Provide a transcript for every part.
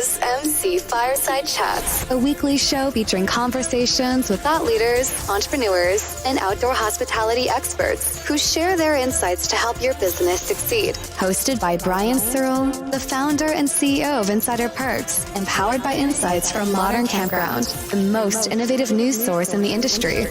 is MC Fireside Chats, a weekly show featuring conversations with thought leaders, entrepreneurs, and outdoor hospitality experts who share their insights to help your business succeed. Hosted by Brian Searl, the founder and CEO of Insider Perks, empowered by insights from Modern Campground, the most innovative news source in the industry.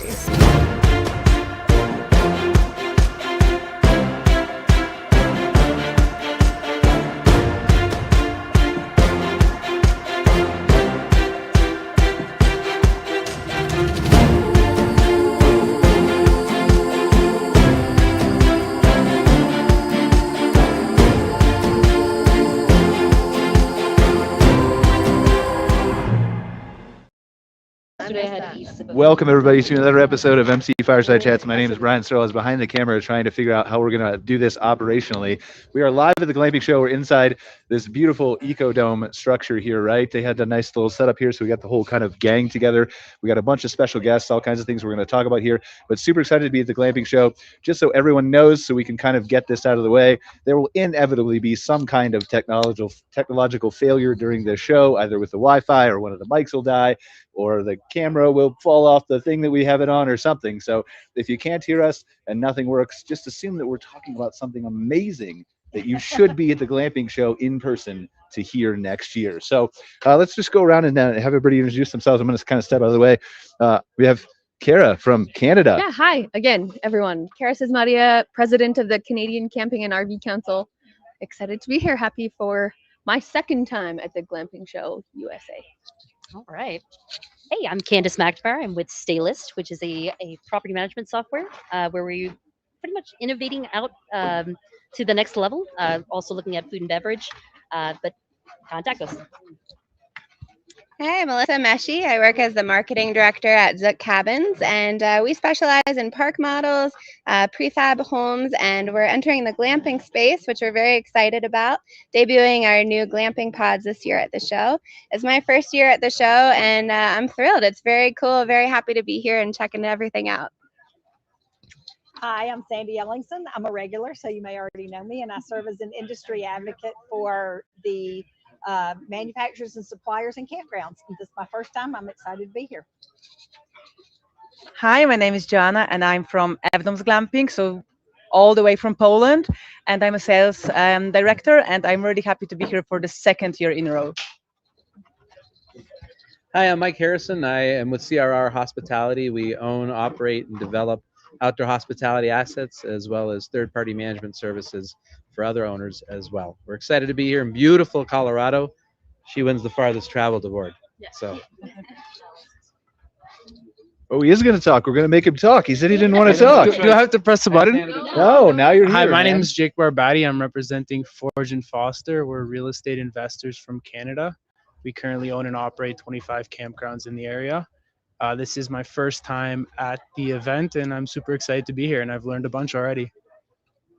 Welcome everybody to another episode of MC Fireside Chats. My name is Brian Searl. I was behind the camera trying to figure out how we're going to do this operationally. We are live at the Glamping show. We're inside this beautiful eco-dome structure here, right? They had a nice little setup here, so we got the whole kind of gang together. We got a bunch of special guests, all kinds of things we're going to talk about here, but super excited to be at the Glamping show. Just so everyone knows, so we can kind of get this out of the way, there will inevitably be some kind of technological failure during this show, either with the Wi-Fi or one of the mics will die, or the camera will fall off the thing that we have it on or something. So if you can't hear us and nothing works, just assume that we're talking about something amazing that you should be at the Glamping show in person to hear next year. So let's just go around and have everybody introduce themselves. I'm going to kind of step out of the way. We have Cara from Canada. Yeah, hi again, everyone. Cara Csizmadia, president of the Canadian Camping and RV Council. Excited to be here. Happy for my second time at the Glamping show USA. All right. Hey, I'm Candice McNamara. I'm with Staylist, which is a property management software where we're pretty much innovating out to the next level, also looking at food and beverage, but contact us. Hi, I'm Meshey. I work as the marketing director at Zook Cabins, and we specialize in park models, prefab homes, and we're entering the glamping space, which we're very excited about, debuting our new glamping pods this year at the show. It's my first year at the show, and I'm thrilled. It's very cool, very happy to be here and checking everything out. Hi, I'm Sandy Ellingson. I'm a regular, so you may already know me, and I serve as an industry advocate for the manufacturers and suppliers and campgrounds. This is my first time. I'm excited to be here. Hi, my name is Joanna, and I'm from Fdomes Glamping, so all the way from Poland, and I'm a sales director, and I'm really happy to be here for the second year in a row. Hi, I'm Mike Harrison. I am with CRR Hospitality. We own, operate, and develop outdoor hospitality assets, as well as third-party management services for other owners as well. We're excited to be here in beautiful Colorado. She wins the farthest traveled award. So. Oh, he is going to talk. We're going to make him talk. He said he didn't want to talk. Do I have to press the button? No, now you're here. Hi, my man. name is Jake Barbati. I'm representing Forge and Foster. We're real estate investors from Canada. We currently own and operate 25 campgrounds in the area. This is my first time at the event, and I'm super excited to be here, and I've learned a bunch already.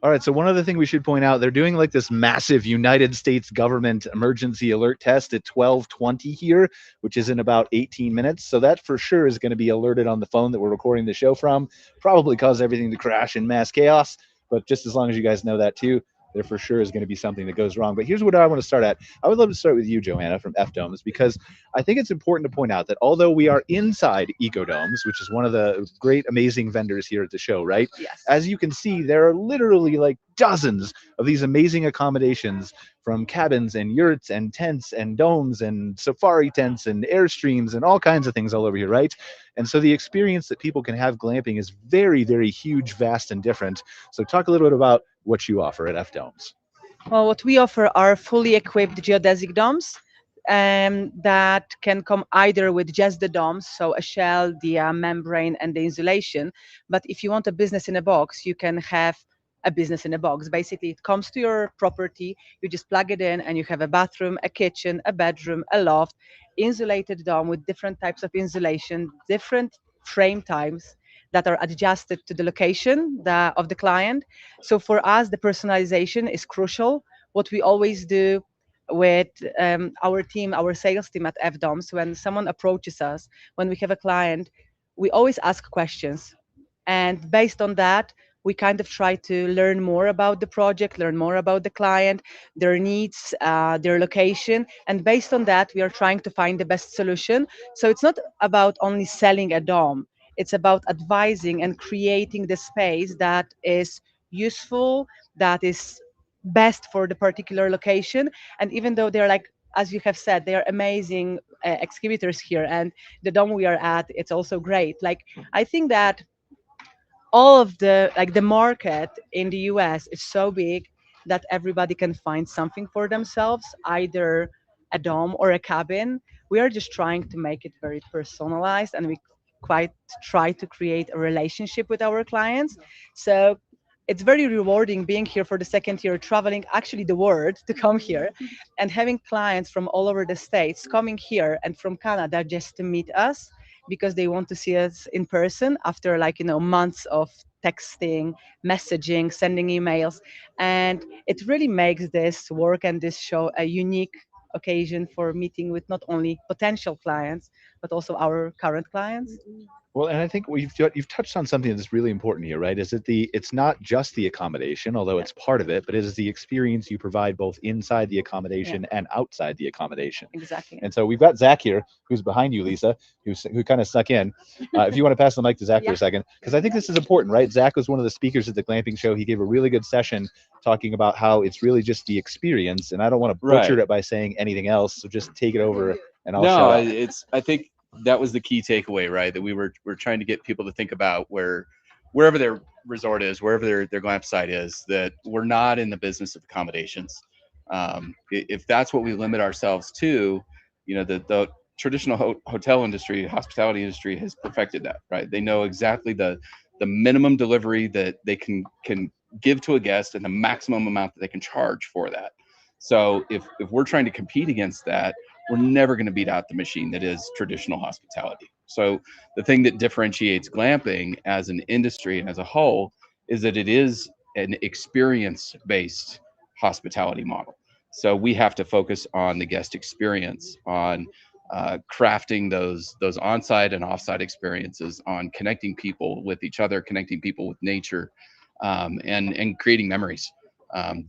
All right, so one other thing we should point out, they're doing like this massive United States government emergency alert test at 12:20 here, which is in about 18 minutes. So that for sure is going to be alerted on the phone that we're recording the show from. Probably cause everything to crash in mass chaos, but just as long as you guys know that too, there for sure is going to be something that goes wrong. But here's what I want to start at. I would love to start with you, Joanna, from Fdomes, because I think it's important to point out that although we are inside Ecodomes, which is one of the great, amazing vendors here at the show, right? Yes. As you can see, there are literally like dozens of these amazing accommodations, from cabins and yurts and tents and domes and safari tents and Airstreams and all kinds of things all over here, right? And so the experience that people can have glamping is very, very huge, vast, and different. So talk a little bit about what you offer at Fdomes. Well, what we offer are fully equipped geodesic domes that can come either with just the domes, so a shell, the membrane, and the insulation. But if you want a business in a box, you can have a business in a box. Basically, it comes to your property, you just plug it in, and you have a bathroom, a kitchen, a bedroom, a loft, insulated dome with different types of insulation, different frame types that are adjusted to the location of the client. So for us, the personalization is crucial. What we always do with our team, our sales team at Fdomes, when someone approaches us, when we have a client, we always ask questions. And based on that, we kind of try to learn more about the project, learn more about the client, their needs, their location, and based on that, we are trying to find the best solution. So it's not about only selling a dome. It's about advising and creating the space that is useful, that is best for the particular location. And even though they're like, as you have said, they are amazing exhibitors here, and the dome we are at, it's also great. Like, I think that all of the market in the US is so big that everybody can find something for themselves, either a dome or a cabin. We are just trying to make it very personalized, and we quite try to create a relationship with our clients. So it's very rewarding being here for the second year, traveling actually the world to come here, and having clients from all over the states coming here and from Canada just to meet us because they want to see us in person after, like, months of texting, messaging, sending emails. And it really makes this work and this show a unique occasion for meeting with not only potential clients but also our current clients. Well, and I think you've touched on something that's really important here, right? Is that it's not just the accommodation, although it's part of it, but it is the experience you provide both inside the accommodation and outside the accommodation. Exactly. And so we've got Zach here, who's behind you, Lisa, who kind of snuck in. If you want to pass the mic to Zach for a second, because I think this is important, right? Zach was one of the speakers at the Glamping show. He gave a really good session talking about how it's really just the experience, and I don't want to butcher it by saying anything else, so just take it over and I'll shut up. I think that was the key takeaway, right? That we're trying to get people to think about wherever their resort is, wherever their glamp site is, that we're not in the business of accommodations. If that's what we limit ourselves to, the traditional hotel industry, hospitality industry has perfected that, right? They know exactly the minimum delivery that they can give to a guest and the maximum amount that they can charge for that. So if we're trying to compete against that, we're never going to beat out the machine that is traditional hospitality. So the thing that differentiates glamping as an industry and as a whole is that it is an experience-based hospitality model. So we have to focus on the guest experience, on crafting those on-site and off-site experiences, on connecting people with each other, connecting people with nature, and creating memories.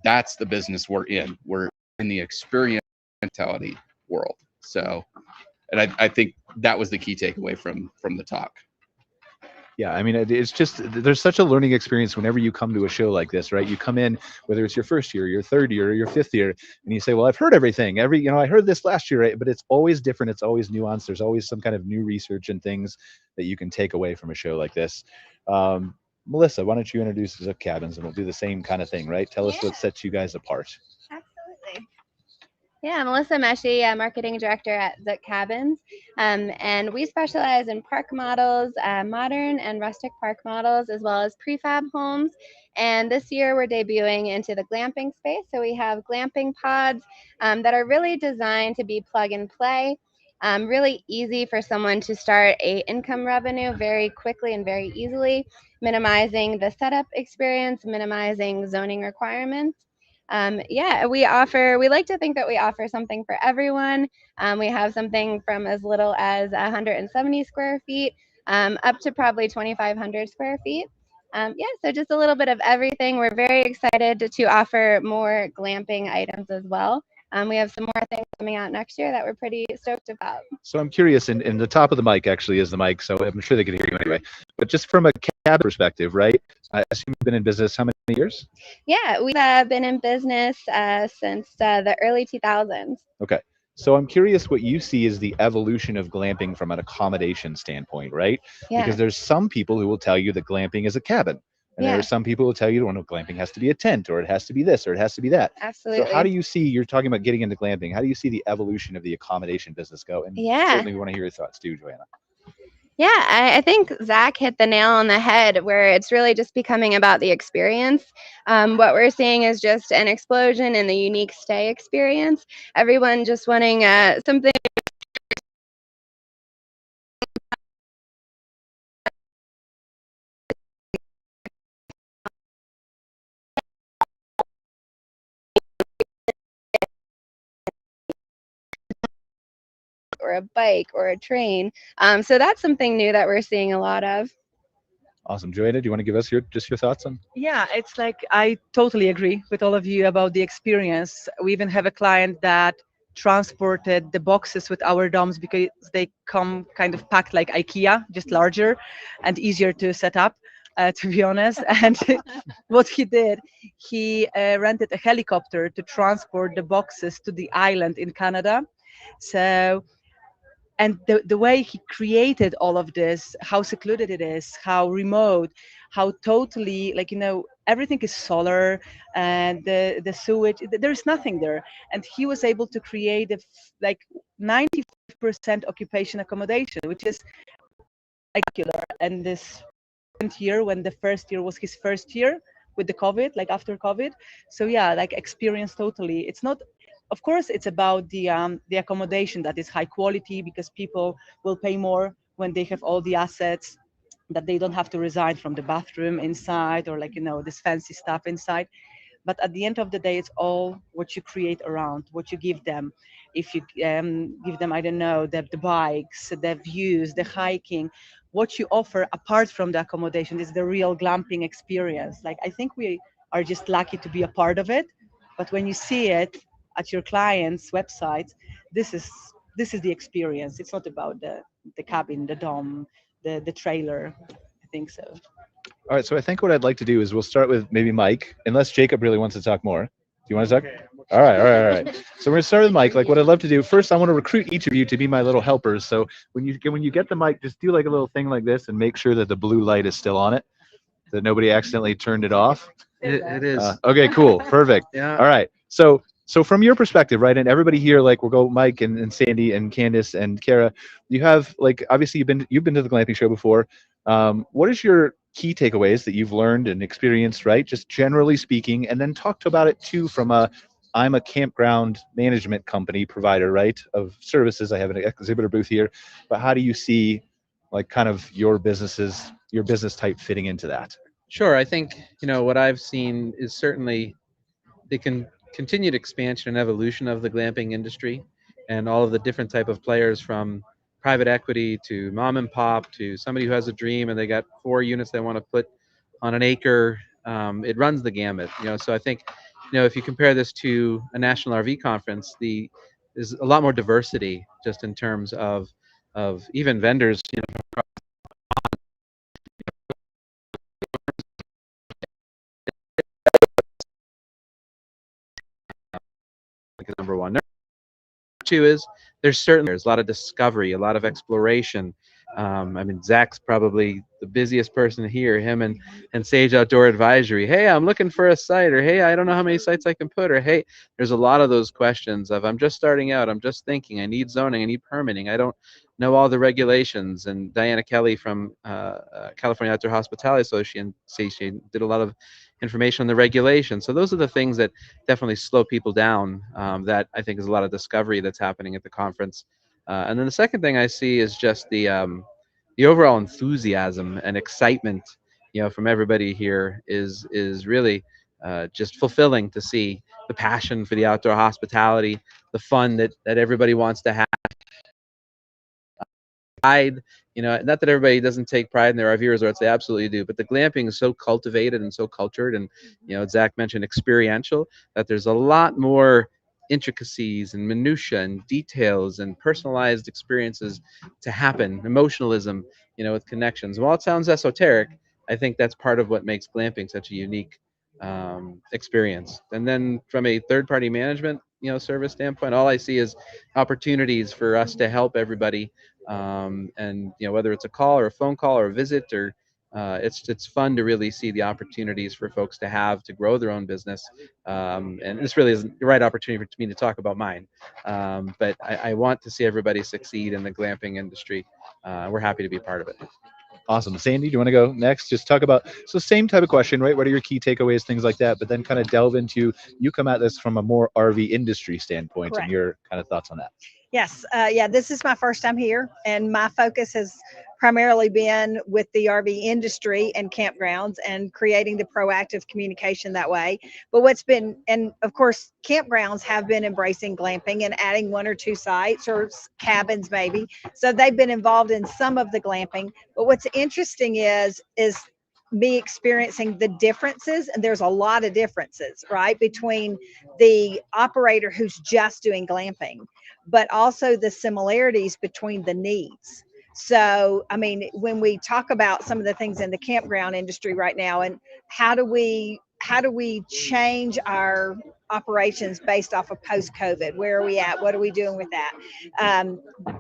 That's the business we're in. We're in the experience mentality world. So, and I think that was the key takeaway from the talk. Yeah, I mean, it's just, there's such a learning experience whenever you come to a show like this, right? You come in, whether it's your first year, your third year, or your fifth year, and you say, well, I've heard everything. I heard this last year, right? But it's always different. It's always nuanced. There's always some kind of new research and things that you can take away from a show like this. Melissa, why don't you introduce Zook Cabins, and we'll do the same kind of thing, right? Tell us what sets you guys apart. Absolutely. Yeah, Melissa Meshey, marketing director at Zook Cabins, and we specialize in park models, modern and rustic park models, as well as prefab homes. And this year we're debuting into the glamping space. So we have glamping pods that are really designed to be plug and play, really easy for someone to start a income revenue very quickly and very easily, minimizing the setup experience, minimizing zoning requirements. We like to think that we offer something for everyone. We have something from as little as 170 square feet up to probably 2,500 square feet. So just a little bit of everything. We're very excited to offer more glamping items as well. We have some more things coming out next year that we're pretty stoked about. So I'm curious, and the top of the mic actually is the mic, so I'm sure they can hear you anyway. But just from a cabin perspective, right? I assume you've been in business how many years? Yeah, we've been in business since the early 2000s. Okay. So I'm curious what you see as the evolution of glamping from an accommodation standpoint, right? Yeah. Because there's some people who will tell you that glamping is a cabin. And there are some people who will tell you, well, no, glamping has to be a tent, or it has to be this, or it has to be that. Absolutely. So how do you see, you're talking about getting into glamping, how do you see the evolution of the accommodation business go? And certainly we want to hear your thoughts too, Joanna. Yeah, I think Zach hit the nail on the head, where it's really just becoming about the experience. What we're seeing is just an explosion in the unique stay experience. Everyone just wanting something or a bike or a train. So that's something new that we're seeing a lot of. Awesome. Joanna, do you want to give us your thoughts on? Yeah, it's like I totally agree with all of you about the experience. We even have a client that transported the boxes with our domes because they come kind of packed like IKEA, just larger and easier to set up, to be honest. And what he did, he rented a helicopter to transport the boxes to the island in Canada. So and the way he created all of this, how secluded it is, how remote, how totally, like, everything is solar, and the sewage, there's nothing there. And he was able to create like 95% occupation accommodation, which is spectacular. And this year, when the first year was his first year with the COVID, like after COVID. So yeah, like experience totally. It's not, of course, it's about the accommodation that is high quality, because people will pay more when they have all the assets, that they don't have to resign from the bathroom inside, or like, this fancy stuff inside. But at the end of the day, it's all what you create around, what you give them. If you give them, I don't know, the bikes, the views, the hiking, what you offer apart from the accommodation is the real glamping experience. Like, I think we are just lucky to be a part of it. But when you see it at your client's website, this is the experience. It's not about the cabin, the dome, the trailer. I think so. All right, so I think what I'd like to do is we'll start with maybe Mike, unless Jacob really wants to talk more. Do you want to talk? All right, all right, all right. So we're gonna start with Mike. Like, what I'd love to do first, I want to recruit each of you to be my little helpers. So when you get the mic, just do like a little thing like this and make sure that the blue light is still on it, that nobody accidentally turned it off. It is. Okay, cool, perfect. Yeah. All right, so from your perspective, right, and everybody here, like, we'll go Mike and Sandy and Candice and Cara. You have, like, obviously you've been to the glamping show before. What is your key takeaways that you've learned and experienced, right? Just generally speaking, and then talk about it too from I'm a campground management company provider, right, of services. I have an exhibitor booth here, but how do you see, like, kind of your business type fitting into that? Sure. I think, what I've seen is certainly the continued expansion and evolution of the glamping industry, and all of the different type of players, from private equity to mom and pop to somebody who has a dream and they got 4 units they want to put on an acre. It runs the gamut, So I think, if you compare this to a national RV conference, there's a lot more diversity just in terms of even vendors. Number one. Number two is there's a lot of discovery, a lot of exploration. I mean, Zach's probably the busiest person here. Him and Sage Outdoor Advisory. Hey, I'm looking for a site, or hey, I don't know how many sites I can put, or hey, there's a lot of those questions of I'm just starting out, I'm just thinking, I need zoning, I need permitting, I don't know all the regulations. And Diana Kelly from California Outdoor Hospitality Association did a lot of information on the regulations. So those are the things that definitely slow people down. That I think is a lot of discovery that's happening at the conference. And then the second thing I see is just the overall enthusiasm and excitement, from everybody here is really just fulfilling to see the passion for the outdoor hospitality, the fun that everybody wants to have. Pride, not that everybody doesn't take pride in their RV resorts, they absolutely do, but the glamping is so cultivated and so cultured, and Zach mentioned experiential, that there's a lot more intricacies and minutia and details and personalized experiences to happen, emotionalism, with connections. While it sounds esoteric, I think that's part of what makes glamping such a unique experience. And then from a third-party management service standpoint, all I see is opportunities for us to help everybody, and whether it's a call or a phone call or a visit, or it's fun to really see the opportunities for folks to grow their own business. And this really isn't the right opportunity for me to talk about mine, but I want to see everybody succeed in the glamping industry. We're happy to be a part of it. Awesome. Sandy, do you want to go next? Just talk about, so same type of question, right? What are your key takeaways, things like that, but then kind of delve into, you come at this from a more RV industry standpoint. Correct. And your kind of thoughts on that. Yes. Yeah, this is my first time here, and my focus has primarily been with the RV industry and campgrounds and creating the proactive communication that way. But and of course, campgrounds have been embracing glamping and adding 1 or 2 sites or cabins maybe. So they've been involved in some of the glamping. But what's interesting is me experiencing the differences, and there's a lot of differences, right, between the operator who's just doing glamping, but also the similarities between the needs. So, I mean, when we talk about some of the things in the campground industry right now, and how do we change our operations based off of post-COVID? Where are we at? What are we doing with that?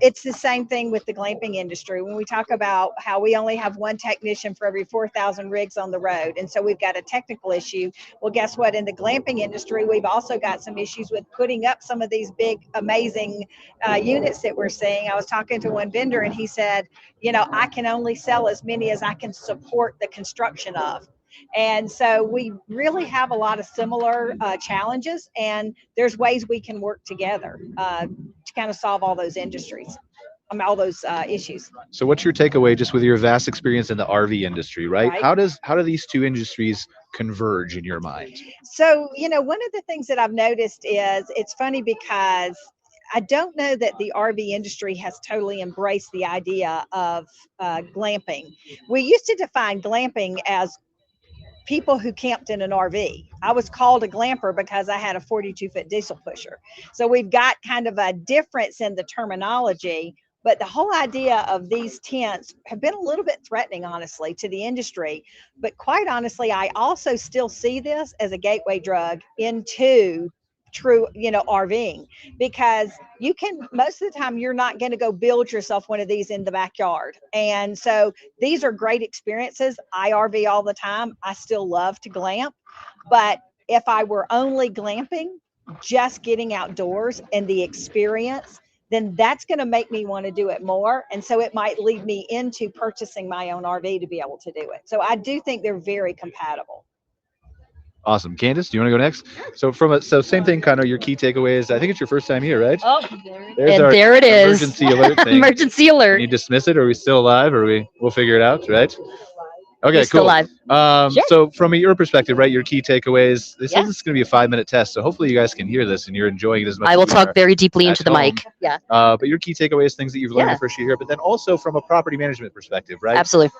It's the same thing with the glamping industry. When we talk about how we only have one technician for every 4,000 rigs on the road, and so we've got a technical issue. Well, guess what? In the glamping industry, we've also got some issues with putting up some of these big, amazing units that we're seeing. I was talking to one vendor, and he said, you know, I can only sell as many as I can support the construction of. And so we really have a lot of similar challenges, and there's ways we can work together to kind of solve all those industries, all those issues. So what's your takeaway just with your vast experience in the RV industry, right? Right. How do these two industries converge in your mind? So, you know, one of the things that I've noticed is it's funny because I don't know that the RV industry has totally embraced the idea of glamping. We used to define glamping as people who camped in an RV. I was called a glamper because I had a 42-foot diesel pusher. So we've got kind of a difference in the terminology, but the whole idea of these tents have been a little bit threatening, honestly, to the industry. But quite honestly, I also still see this as a gateway drug into true, you know, RVing, because you can, most of the time, you're not going to go build yourself one of these in the backyard. And so these are great experiences. I RV all the time. I still love to glamp, but if I were only glamping, just getting outdoors and the experience, then that's going to make me want to do it more. And so it might lead me into purchasing my own RV to be able to do it. So I do think they're very compatible. Awesome. Candice, do you want to go next? So same thing, kind of your key takeaways. I think it's your first time here, right? Oh, There's and our there it is. Emergency alert thing. Emergency Can alert. you dismiss it? Or are we still alive? Or we'll figure it out, right? Okay, We're still cool. live. Sure. So from your perspective, right, your key takeaways, this Yeah. is going to be a 5-minute test. So hopefully you guys can hear this and you're enjoying it as much I will as we talk are very deeply at into the home. mic. Yeah, But your key takeaways, things that you've learned Yeah. the first year here, but then also from a property management perspective, right? absolutely.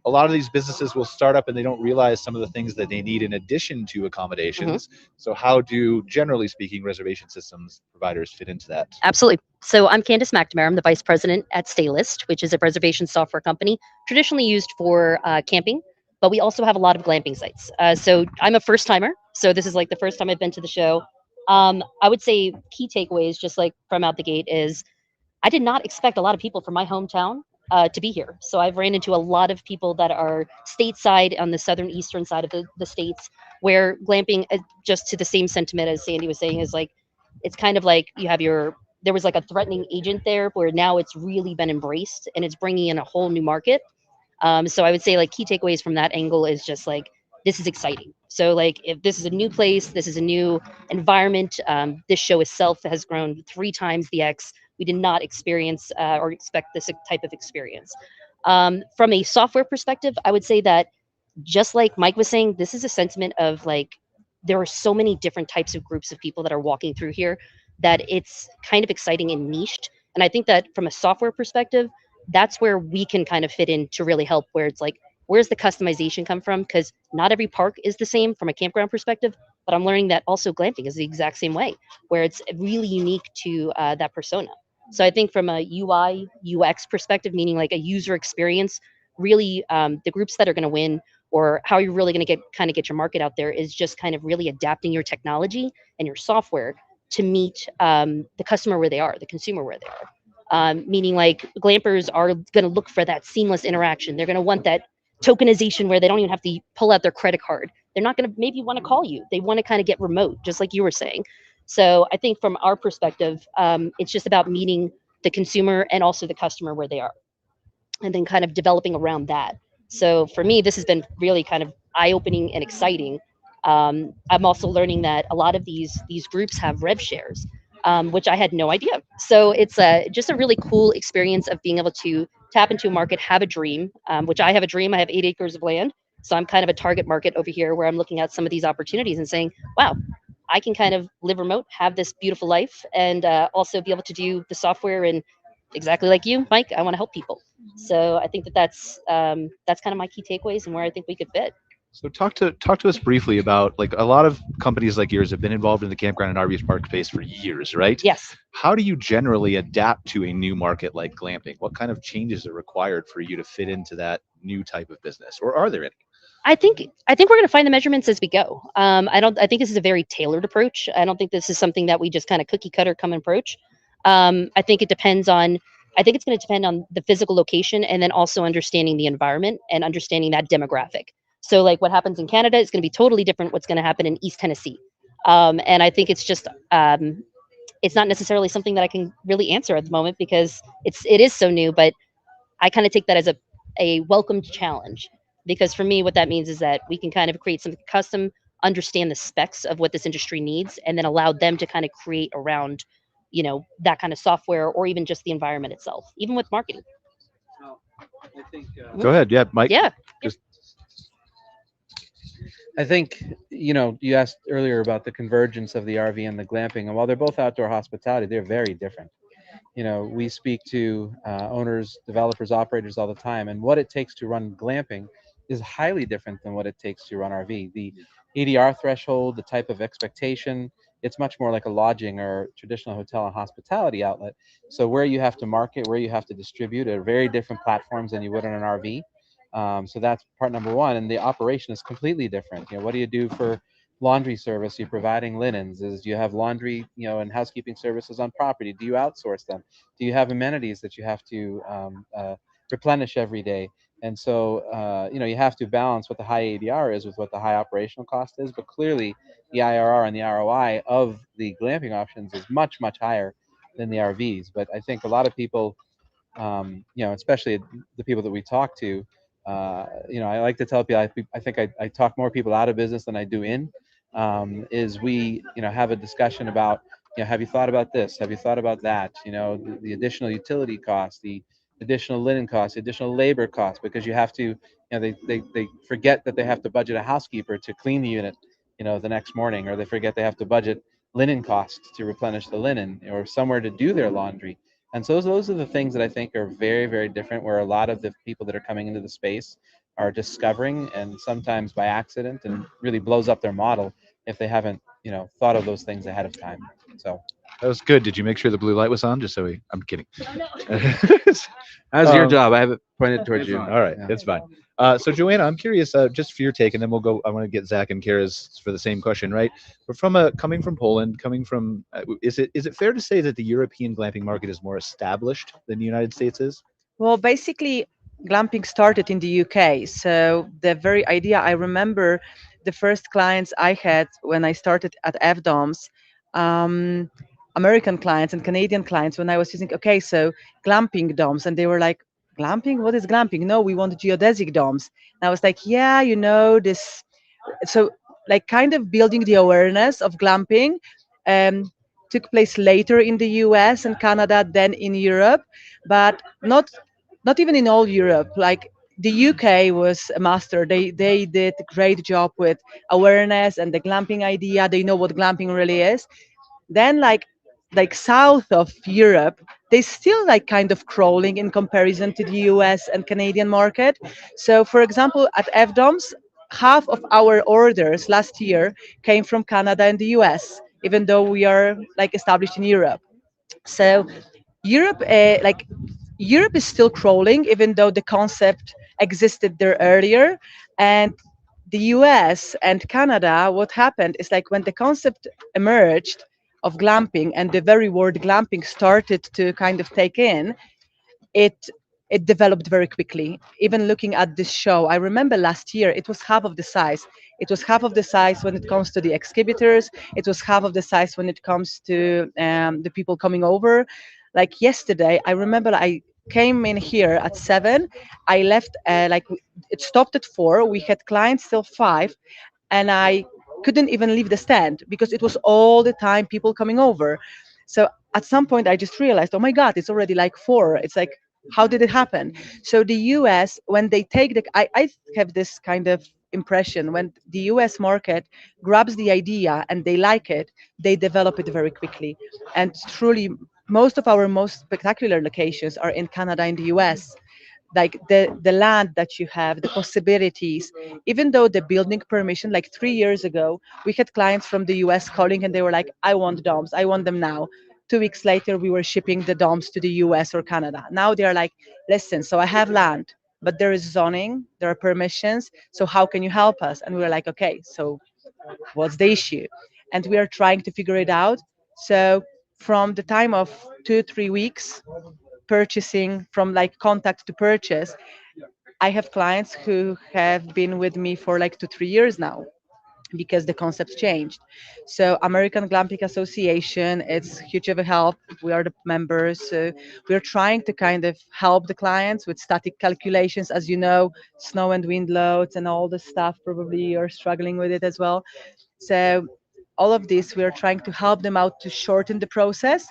A lot of these businesses will start up and they don't realize some of the things that they need in addition to accommodations. So how do, generally speaking, reservation systems providers fit into that? Absolutely. So I'm Candice McNamara. I'm the vice president at Staylist, which is a reservation software company traditionally used for camping, but we also have a lot of glamping sites. So I'm a first timer. So this is like the first time I've been to the show. I would say key takeaways, just like from out the gate, is I did not expect a lot of people from my hometown to be here. So I've ran into a lot of people that are stateside on the southern eastern side of the states, where glamping, just to the same sentiment as Sandy was saying, is like, it's kind of like you have there was like a threatening agent there, where now it's really been embraced and it's bringing in a whole new market. So I would say like key takeaways from that angle is just like, this is exciting. So like, if this is a new place, this is a new environment. This show itself has grown 3 times the X. We did not experience or expect this type of experience. From a software perspective, I would say that, just like Mike was saying, this is a sentiment of like, there are so many different types of groups of people that are walking through here that it's kind of exciting and niched. And I think that from a software perspective, that's where we can kind of fit in to really help, where it's like, where's the customization come from? Because not every park is the same from a campground perspective, but I'm learning that also glamping is the exact same way, where it's really unique to that persona. So I think from a UI, UX perspective, meaning like a user experience, really the groups that are going to win, or how you're really going to get your market out there, is just kind of really adapting your technology and your software to meet the customer where they are, the consumer where they are. Meaning like glampers are going to look for that seamless interaction. They're going to want that tokenization where they don't even have to pull out their credit card. They're not going to maybe want to call you. They want to kind of get remote, just like you were saying. So I think from our perspective, it's just about meeting the consumer and also the customer where they are, and then kind of developing around that. So for me, this has been really kind of eye-opening and exciting. I'm also learning that a lot of these groups have rev shares, which I had no idea. So it's just a really cool experience of being able to tap into a market, have a dream, which I have a dream. I have 8 acres of land. So I'm kind of a target market over here, where I'm looking at some of these opportunities and saying, wow, I can kind of live remote, have this beautiful life, and also be able to do the software and exactly like you, Mike, I want to help people. So I think that that's kind of my key takeaways and where I think we could fit. So talk to us briefly about, like, a lot of companies like yours have been involved in the campground and RV park space for years, right? Yes. How do you generally adapt to a new market like glamping? What kind of changes are required for you to fit into that new type of business, or are there any? I think we're going to find the measurements as we go. I think this is a very tailored approach. I don't think this is something that we just kind of cookie cutter come and approach. I think it depends on. I think it's going to depend on the physical location and then also understanding the environment and understanding that demographic. So like what happens in Canada is going to be totally different. What's going to happen in East Tennessee, and I think it's not necessarily something that I can really answer at the moment because it is so new. But I kind of take that as a welcomed challenge because for me, what that means is that we can kind of create something custom, understand the specs of what this industry needs, and then allow them to kind of create around, that kind of software or even just the environment itself, even with marketing. I think, Go ahead. Yeah, Mike. Yeah. Just I think, you asked earlier about the convergence of the RV and the glamping, and while they're both outdoor hospitality, they're very different. We speak to owners, developers, operators all the time, and what it takes to run glamping is highly different than what it takes to run RV. The ADR threshold, the type of expectation, it's much more like a lodging or traditional hotel and hospitality outlet. So where you have to market, where you have to distribute are very different platforms than you would on an RV. So that's part number one, and the operation is completely different. What do you do for laundry service? You're providing linens. Do you have laundry, and housekeeping services on property? Do you outsource them? Do you have amenities that you have to replenish every day? And so, you have to balance what the high ADR is with what the high operational cost is. But clearly, the IRR and the ROI of the glamping options is much, much higher than the RVs. But I think a lot of people, especially the people that we talk to, I like to tell people, I think I talk more people out of business than I do in. Is we have a discussion about, have you thought about this? Have you thought about that? The additional utility costs, the additional linen costs, the additional labor costs, because you have to, they forget that they have to budget a housekeeper to clean the unit, the next morning, or they forget they have to budget linen costs to replenish the linen, or somewhere to do their laundry. And so those are the things that I think are very, very different, where a lot of the people that are coming into the space are discovering, and sometimes by accident, and really blows up their model if they haven't, thought of those things ahead of time. So that was good. Did you make sure the blue light was on? Just so I'm kidding. how's your job? I have it pointed towards you. All right, it's fine. So Joanna, I'm curious, just for your take, and then we'll go. I want to get Zach and Cara's for the same question, right? But coming from Poland, is it fair to say that the European glamping market is more established than the United States is? Well, basically, glamping started in the UK. So the very idea, I remember the first clients I had when I started at Fdomes, American clients and Canadian clients, when I was using, so glamping domes, and they were like, glamping? What is glamping? No, we want geodesic domes. And I was like, yeah, this. So like kind of building the awareness of glamping took place later in the US and Canada than in Europe, but not even in all Europe. Like the UK was a master. They did a great job with awareness and the glamping idea. They know what glamping really is. Then like south of Europe, they still like kind of crawling in comparison to the US and Canadian market. So for example, at FDOMS, half of our orders last year came from Canada and the US, even though we are like established in Europe. So Europe, Europe is still crawling, even though the concept existed there earlier. And the US and Canada, what happened is like when the concept emerged of glamping and the very word glamping started to kind of take in, it developed very quickly. Even looking at this show, I remember last year it was half of the size. It was half of the size when it comes to the exhibitors. It was half of the size when it comes to the people coming over. Like yesterday, I remember I came in here at 7. I left it stopped at 4. We had clients till 5, and I couldn't even leave the stand because it was all the time people coming over. So at some point, I just realized, oh my God, it's already like 4. It's like, how did it happen? So the US, when they take I have this kind of impression, when the US market grabs the idea and they like it, they develop it very quickly. And truly, most of our most spectacular locations are in Canada and the US. Like the land that you have, the possibilities, even though the building permission, like 3 years ago, we had clients from the US calling and they were like, I want domes, I want them now. 2 weeks later, we were shipping the domes to the US or Canada. Now they're like, listen, so I have land, but there is zoning, there are permissions. So how can you help us? And we were like, okay, so what's the issue? And we are trying to figure it out. So from the time of 2 3 weeks purchasing, from like contact to purchase, I have clients who have been with me for like 2 3 years now because the concept changed. So American Glamping Association, it's huge of a help. We are the members. So we're trying to kind of help the clients with static calculations. As you know, snow and wind loads and all the stuff, probably you're struggling with it as well. So all of this, we're trying to help them out to shorten the process.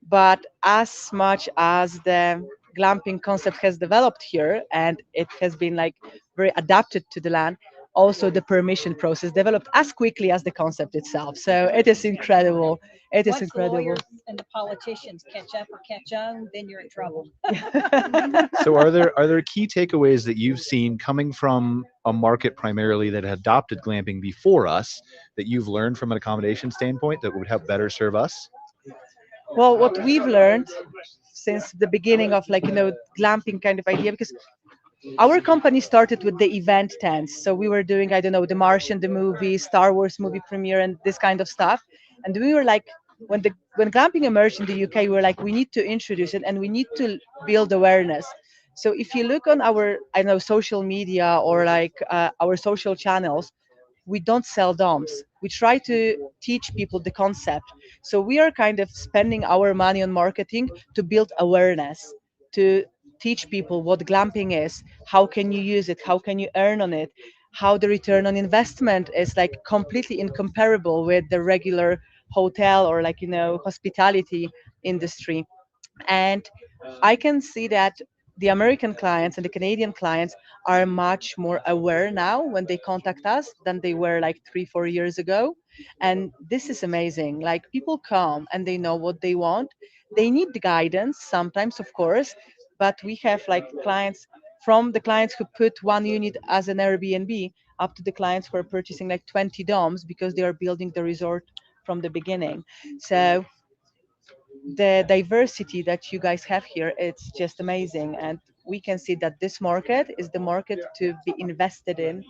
But as much as the glamping concept has developed here and it has been like very adapted to the land, also the permission process developed as quickly as the concept itself. So it is incredible. It is Once the incredible. lawyers and the politicians catch up or catch on, then you're in trouble. So are there key takeaways that you've seen coming from a market primarily that had adopted glamping before us that you've learned from an accommodation standpoint that would help better serve us? Well, what we've learned since the beginning of like, glamping kind of idea, because our company started with the event tents. So we were doing, I don't know, The Martian, the movie, Star Wars movie premiere, and this kind of stuff. And we were like, when glamping emerged in the UK, we were like, we need to introduce it and we need to build awareness. So if you look on our, I don't know, social media or like our social channels, we don't sell DOMs. We try to teach people the concept. So we are kind of spending our money on marketing to build awareness, to teach people what glamping is, how can you use it, how can you earn on it, how the return on investment is like completely incomparable with the regular hotel or like, hospitality industry. And I can see that the American clients and the Canadian clients are much more aware now when they contact us than they were like 3 4 years ago. And this is amazing. Like people come and they know what they want. They need the guidance sometimes, of course, but we have like clients, from the clients who put one unit as an Airbnb up to the clients who are purchasing like 20 domes because they are building the resort from the beginning. So the diversity that you guys have here, it's just amazing. And we can see that this market is the market to be invested in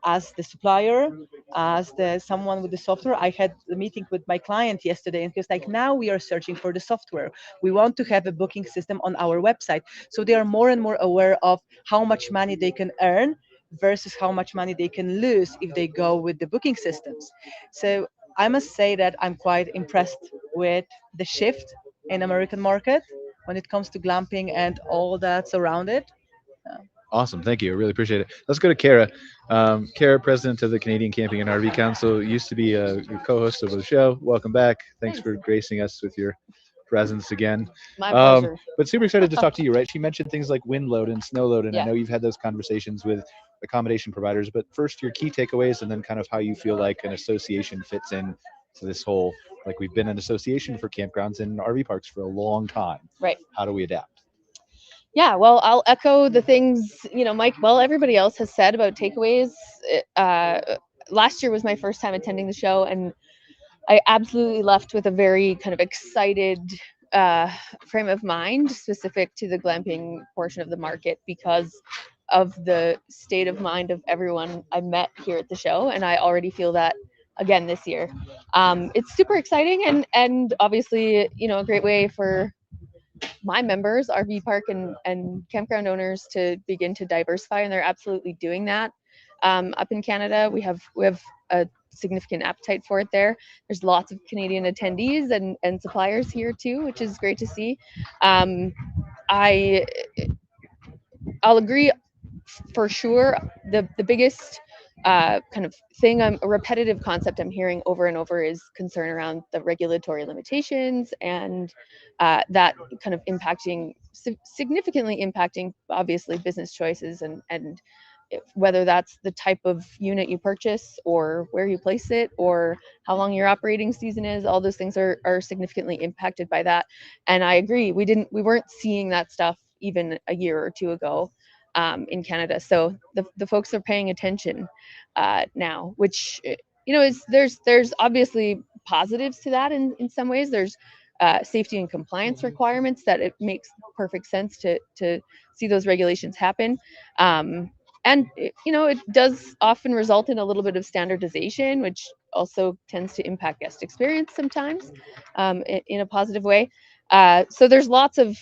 as the supplier, as the someone with the software. I had a meeting with my client yesterday and he was like, now we are searching for the software. We want to have a booking system on our website. So they are more and more aware of how much money they can earn versus how much money they can lose if they go with the booking systems. So I must say that I'm quite impressed with the shift in American market when it comes to glamping and all that's around it. Awesome. Thank you. I really appreciate it. Let's go to Cara. Cara, president of the Canadian Camping and RV Council, used to be a co-host of the show. Welcome back. Thanks for gracing us with your presence again. My pleasure. But super excited to talk to you, right? She mentioned things like wind load and snow load, and I Yeah. know you've had those conversations with accommodation providers, but first your key takeaways and then kind of how you feel like an association fits in to this whole, like we've been an association for campgrounds and RV parks for a long time. Right. How do we adapt? Yeah, well, I'll echo the things, Mike, well, everybody else has said about takeaways. Last year was my first time attending the show, and I absolutely left with a very kind of excited frame of mind specific to the glamping portion of the market because of the state of mind of everyone I met here at the show. And I already feel that again this year. It's super exciting and obviously, a great way for my members, RV park and campground owners, to begin to diversify, and they're absolutely doing that. Up in Canada, we have a significant appetite for it there. There's lots of Canadian attendees and suppliers here too, which is great to see. I'll agree for sure. The biggest kind of thing, a repetitive concept I'm hearing over and over is concern around the regulatory limitations and that kind of significantly impacting obviously business choices and whether that's the type of unit you purchase or where you place it or how long your operating season is. All those things are significantly impacted by that. And I agree, we weren't seeing that stuff even a year or two ago in Canada. So the folks are paying attention now, which is there's obviously positives to that in some ways. There's safety and compliance requirements that it makes perfect sense to see those regulations happen. And it does often result in a little bit of standardization, which also tends to impact guest experience sometimes in a positive way. So there's lots of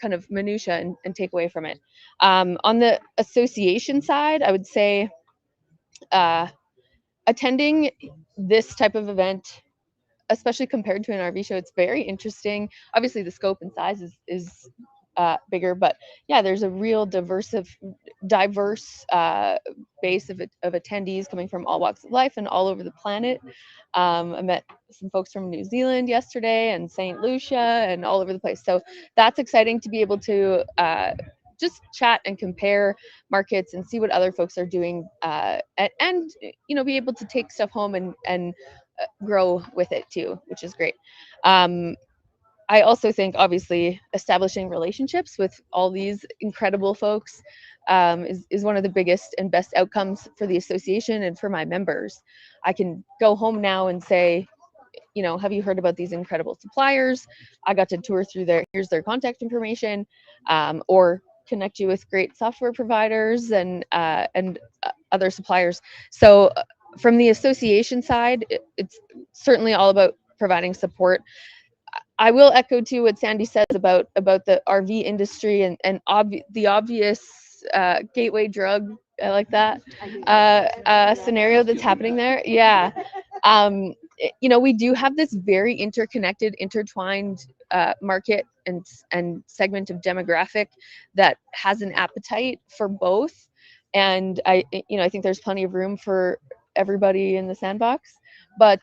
kind of minutia and take away from it. On the association side, I would say attending this type of event, especially compared to an RV show, it's very interesting. Obviously, the scope and size is bigger, but yeah, there's a real diverse base of attendees coming from all walks of life and all over the planet. I met some folks from New Zealand yesterday and St. Lucia and all over the place. So that's exciting to be able to just chat and compare markets and see what other folks are doing, and be able to take stuff home and grow with it too, which is great. I also think obviously establishing relationships with all these incredible folks is one of the biggest and best outcomes for the association and for my members. I can go home now and say, have you heard about these incredible suppliers? I got to tour through here's their contact information, or connect you with great software providers and other suppliers. So from the association side, it's certainly all about providing support. I will echo too what Sandy says about the RV industry and the obvious gateway drug. I like that scenario that's happening there. Yeah. We do have this very interconnected, intertwined market and segment of demographic that has an appetite for both. And I think there's plenty of room for everybody in the sandbox. But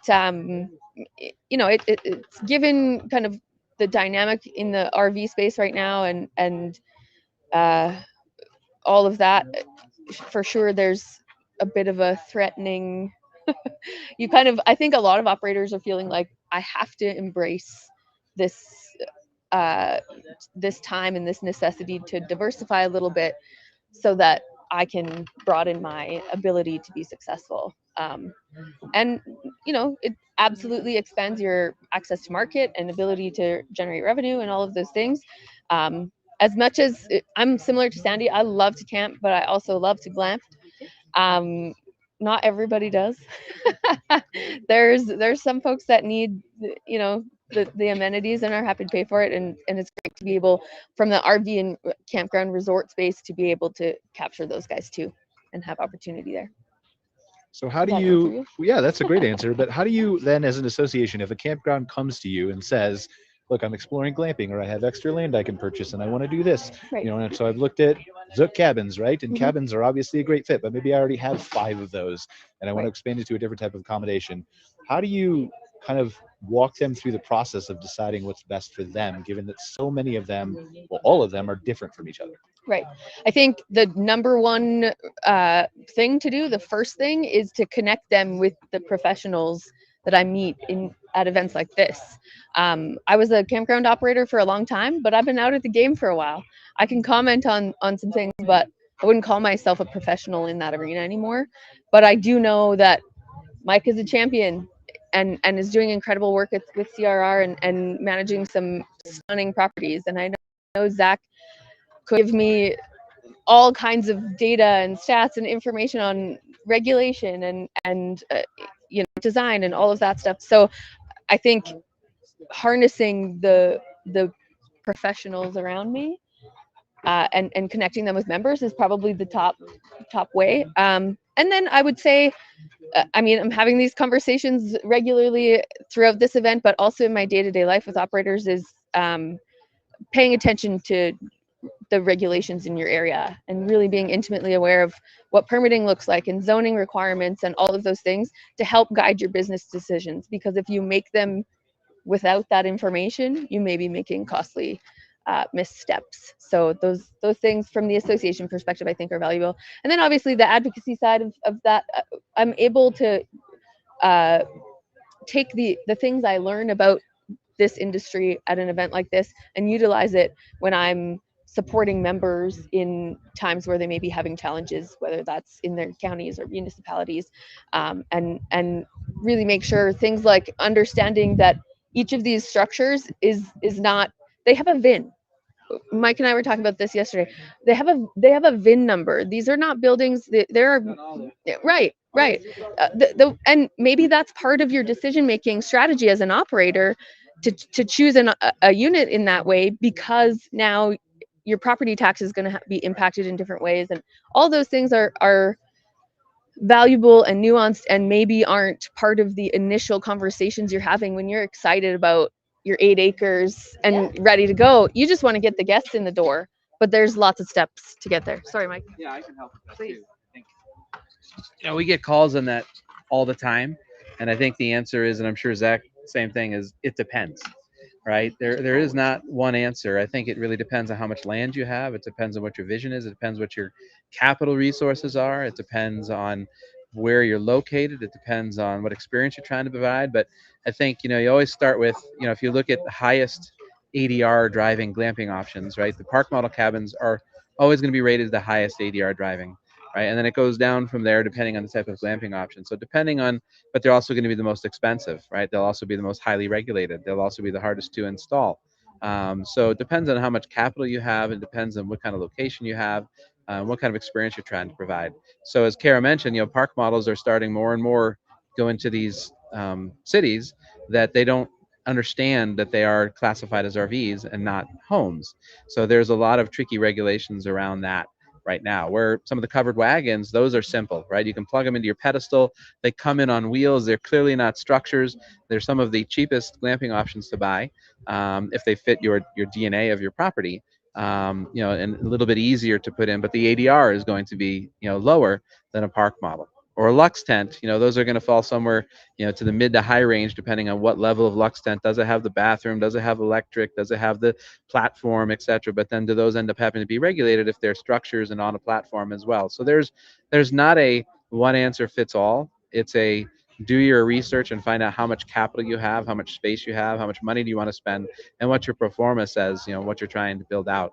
it's given kind of the dynamic in the RV space right now and all of that, for sure there's a bit of a threatening I think a lot of operators are feeling like I have to embrace this this time and this necessity to diversify a little bit so that I can broaden my ability to be successful. And it absolutely expands your access to market and ability to generate revenue and all of those things. As much as I'm similar to Sandy, I love to camp, but I also love to glamp. Not everybody does. There's some folks that need the amenities and are happy to pay for it, and it's great to be able, from the RV and campground resort space, to be able to capture those guys too and have opportunity there. So how do you, yeah, that's a great answer, but how do you then, as an association, if a campground comes to you and says, look, I'm exploring glamping, or I have extra land I can purchase and I want to do this, right. And so I've looked at Zook cabins, right? And cabins are obviously a great fit, but maybe I already have 5 of those and I want to expand it to a different type of accommodation. How do you kind of walk them through the process of deciding what's best for them, given that so many of them, well, all of them are different from each other? Right. I think the number one thing to do, the first thing, is to connect them with the professionals that I meet at events like this. I was a campground operator for a long time, but I've been out of the game for a while. I can comment on some things, but I wouldn't call myself a professional in that arena anymore. But I do know that Mike is a champion and is doing incredible work with CRR and managing some stunning properties. And I know Zach could give me all kinds of data and stats and information on regulation and design and all of that stuff. So I think harnessing the professionals around me and connecting them with members is probably the top way. And then I would say, I'm having these conversations regularly throughout this event, but also in my day-to-day life with operators, is paying attention to the regulations in your area and really being intimately aware of what permitting looks like and zoning requirements and all of those things to help guide your business decisions. Because if you make them without that information, you may be making costly missteps. So those things from the association perspective, I think, are valuable. And then obviously the advocacy side of that, I'm able to take the things I learn about this industry at an event like this and utilize it when I'm supporting members in times where they may be having challenges, whether that's in their counties or municipalities, and really make sure things like understanding that each of these structures is not, they have a VIN. Mike and I were talking about this yesterday. They have a VIN number. These are not buildings. There are right. And maybe that's part of your decision making strategy as an operator, to choose a unit in that way, because now your property tax is going to be impacted in different ways, and all those things are valuable and nuanced, and maybe aren't part of the initial conversations you're having when you're excited about your 8 acres and ready to go. You just want to get the guests in the door, but there's lots of steps to get there. Sorry, Mike. Yeah, I can help with that Please. too. We get calls on that all the time, and I think the answer is, and I'm sure Zach, same thing, is it depends, right? There is not one answer. I think it really depends on how much land you have. It depends on what your vision is. It depends what your capital resources are. It depends on where you're located. It depends on what experience you're trying to provide. But I think, you always start with, if you look at the highest ADR driving glamping options, right? The park model cabins are always going to be rated the highest ADR driving, right? And then it goes down from there depending on the type of glamping option. So depending on, but they're also going to be the most expensive, right? They'll also be the most highly regulated. They'll also be the hardest to install. So it depends on how much capital you have. It depends on what kind of location you have, what kind of experience you're trying to provide. So as Cara mentioned, park models are starting more and more go into these cities that they don't understand that they are classified as RVs and not homes. So there's a lot of tricky regulations around that right now, where some of the covered wagons, those are simple, right? You can plug them into your pedestal. They come in on wheels. They're clearly not structures. They're some of the cheapest glamping options to buy if they fit your DNA of your property, and a little bit easier to put in, but the ADR is going to be, lower than a park model. Or a Lux tent, those are going to fall somewhere, to the mid to high range, depending on what level of Lux tent. Does it have the bathroom? Does it have electric? Does it have the platform, etc.? But then do those end up having to be regulated if they're structures and on a platform as well? So there's not a one answer fits all. It's a do your research and find out how much capital you have, how much space you have, how much money do you want to spend, and what your performa says, what you're trying to build out.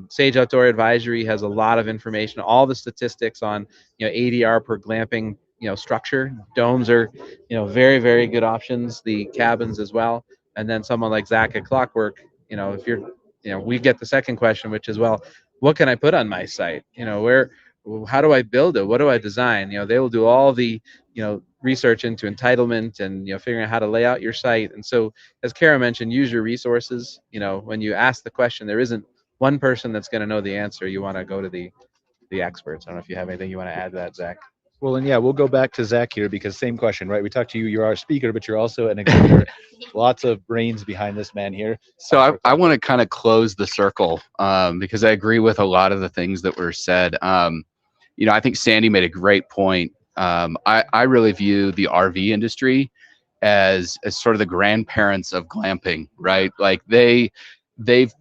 Sage Outdoor Advisory has a lot of information, all the statistics on, ADR per glamping, structure. Domes are, very, very good options. The cabins as well. And then someone like Zach at Clockwork, if you're, we get the second question, which is, well, what can I put on my site? How do I build it? What do I design? They will do all the, research into entitlement and, figuring out how to lay out your site. And so, as Cara mentioned, use your resources. When you ask the question, there isn't one person that's going to know the answer. You want to go to the experts. I don't know if you have anything you want to add to that, Zach. Well, and yeah, we'll go back to Zach here, because same question, right? We talked to you. You're our speaker, but you're also an exhibitor. Lots of brains behind this man here. So I want to kind of close the circle because I agree with a lot of the things that were said. I think Sandy made a great point. I really view the RV industry as sort of the grandparents of glamping, right? Like they've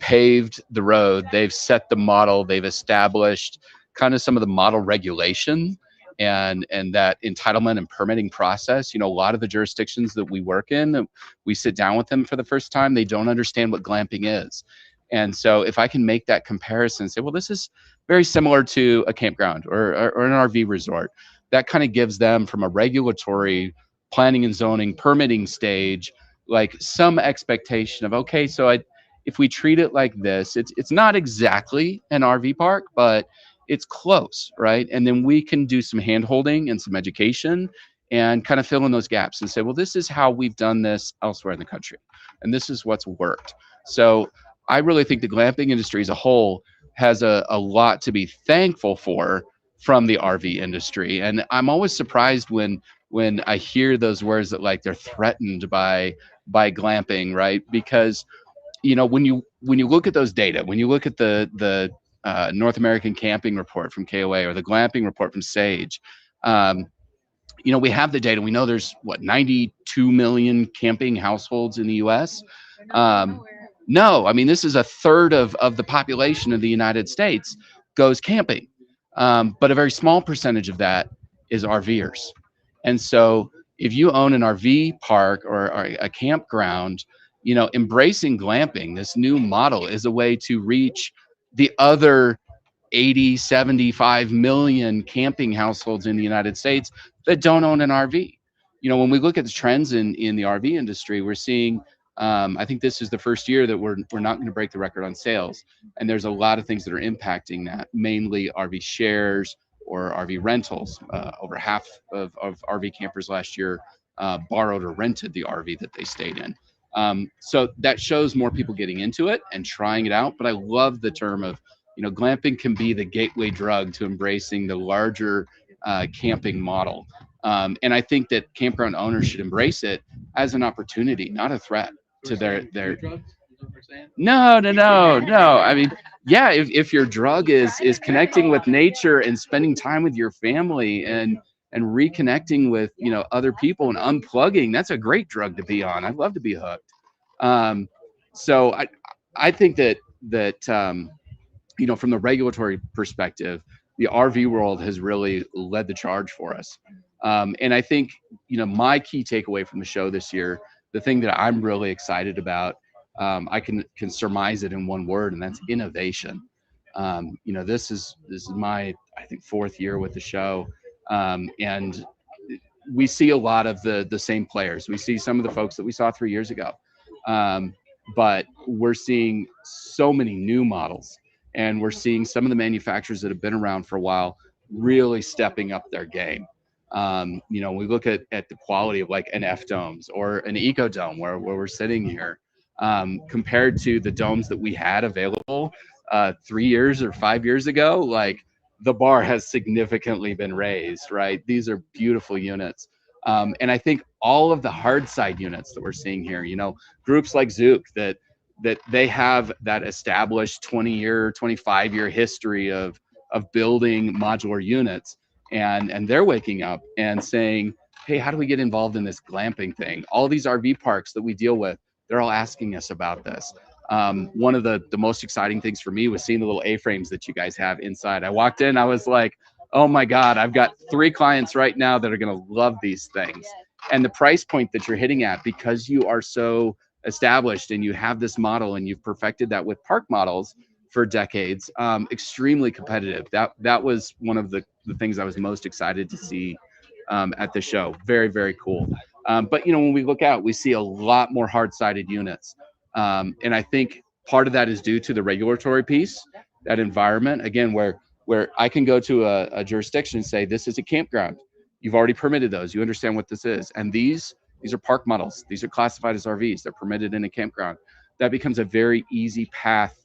paved the road, they've set the model, they've established kind of some of the model regulation and that entitlement and permitting process. A lot of the jurisdictions that we work in, we sit down with them for the first time, they don't understand what glamping is. And so if I can make that comparison and say, well, this is very similar to a campground or an RV resort, that kind of gives them, from a regulatory planning and zoning permitting stage, like some expectation of, okay, so if we treat it like this, it's not exactly an RV park, but it's close, right? And then we can do some hand holding and some education and kind of fill in those gaps and say, well, this is how we've done this elsewhere in the country, and this is what's worked. So I really think the glamping industry as a whole has a lot to be thankful for from the RV industry. And I'm always surprised when I hear those words that like they're threatened by glamping, right? Because when you look at those data, when you look at the North American Camping Report from KOA or the Glamping Report from Sage, we have the data. We know there's 92 million camping households in the U.S. No, I mean, this is a third of the population of the United States goes camping. But a very small percentage of that is RVers. And so if you own an RV park or a campground, you know, embracing glamping, this new model, is a way to reach the other 80, 75 million camping households in the United States that don't own an RV. You know, when we look at the trends in the RV industry, we're seeing, I think this is the first year that we're not going to break the record on sales. And there's a lot of things that are impacting that, mainly RV shares or RV rentals. Over half of RV campers last year borrowed or rented the RV that they stayed in. So that shows more people getting into it and trying it out. But I love the term of, you know, glamping can be the gateway drug to embracing the larger camping model. And I think that campground owners should embrace it as an opportunity, not a threat to their. No. I mean, yeah, if your drug is connecting with nature and spending time with your family and reconnecting with, you know, other people and unplugging, that's a great drug to be on. I'd love to be hooked. So I think that you know, from the regulatory perspective, the RV world has really led the charge for us. And I think, you know, my key takeaway from the show this year, the thing that I'm really excited about, I can surmise it in one word, and that's innovation. You know, this is my, I think, 4th year with the show, and we see a lot of the same players. We see some of the folks that we saw 3 years ago, but we're seeing so many new models. And we're seeing some of the manufacturers that have been around for a while really stepping up their game. You know, we look at the quality of like an Fdomes or an Eco Dome where we're sitting here, compared to the domes that we had available 3 years or 5 years ago. Like, the bar has significantly been raised, right? These are beautiful units. And I think all of the hard side units that we're seeing here, you know, groups like Zook that they have that established 20-year, 25-year history of building modular units, and they're waking up and saying, hey, how do we get involved in this glamping thing? All these RV parks that we deal with, they're all asking us about this. One of the most exciting things for me was seeing the little A-frames that you guys have inside. I walked in, I was like, oh my God, I've got 3 clients right now that are going to love these things. And the price point that you're hitting at, because you are so established and you have this model and you've perfected that with park models for decades, extremely competitive. That was one of the things I was most excited to see at the show. Very, very cool. But, you know, when we look out, we see a lot more hard-sided units. And I think part of that is due to the regulatory piece, that environment, again, where I can go to a jurisdiction and say, this is a campground. You've already permitted those. You understand what this is. And these are park models. These are classified as RVs. They're permitted in a campground. That becomes a very easy path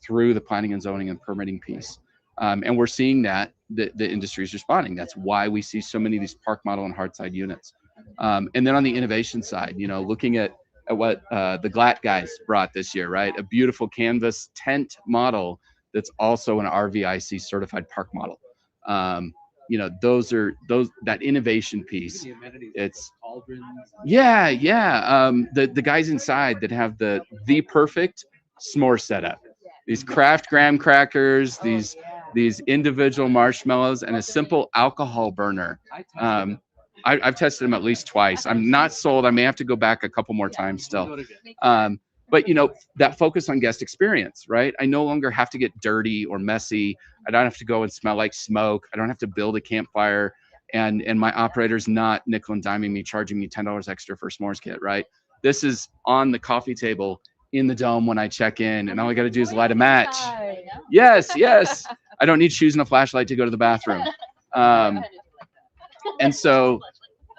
through the planning and zoning and permitting piece. And we're seeing that the industry is responding. That's why we see so many of these park model and hard side units. And then on the innovation side, you know, looking at what the Glatt guys brought this year, right? A beautiful canvas tent model that's also an RVIC certified park model. You know, that innovation piece. It's yeah. The guys inside that have the perfect s'more setup. These craft graham crackers, these individual marshmallows, and a simple alcohol burner. I've tested them at least twice. I'm not sold. I may have to go back a couple more times still. But, you know, that focus on guest experience, right? I no longer have to get dirty or messy. I don't have to go and smell like smoke. I don't have to build a campfire. And my operator's not nickel and diming me, charging me $10 extra for a s'mores kit, right? This is on the coffee table in the dome when I check in, and all I got to do is light a match. Yes. I don't need shoes and a flashlight to go to the bathroom. And so,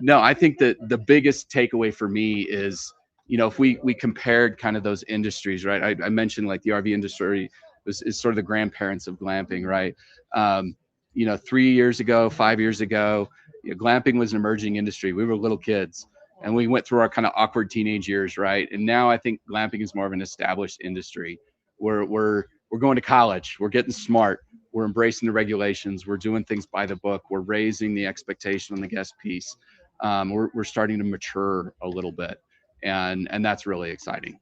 no, I think that the biggest takeaway for me is, you know, if we compared kind of those industries, right? I mentioned like the RV industry is sort of the grandparents of glamping, right? You know, 3 years ago, 5 years ago, you know, glamping was an emerging industry. We were little kids and we went through our kind of awkward teenage years, right? And now I think glamping is more of an established industry. We're going to college. We're getting smart. We're embracing the regulations. We're doing things by the book. We're raising the expectation on the guest piece. We're starting to mature a little bit. And that's really exciting.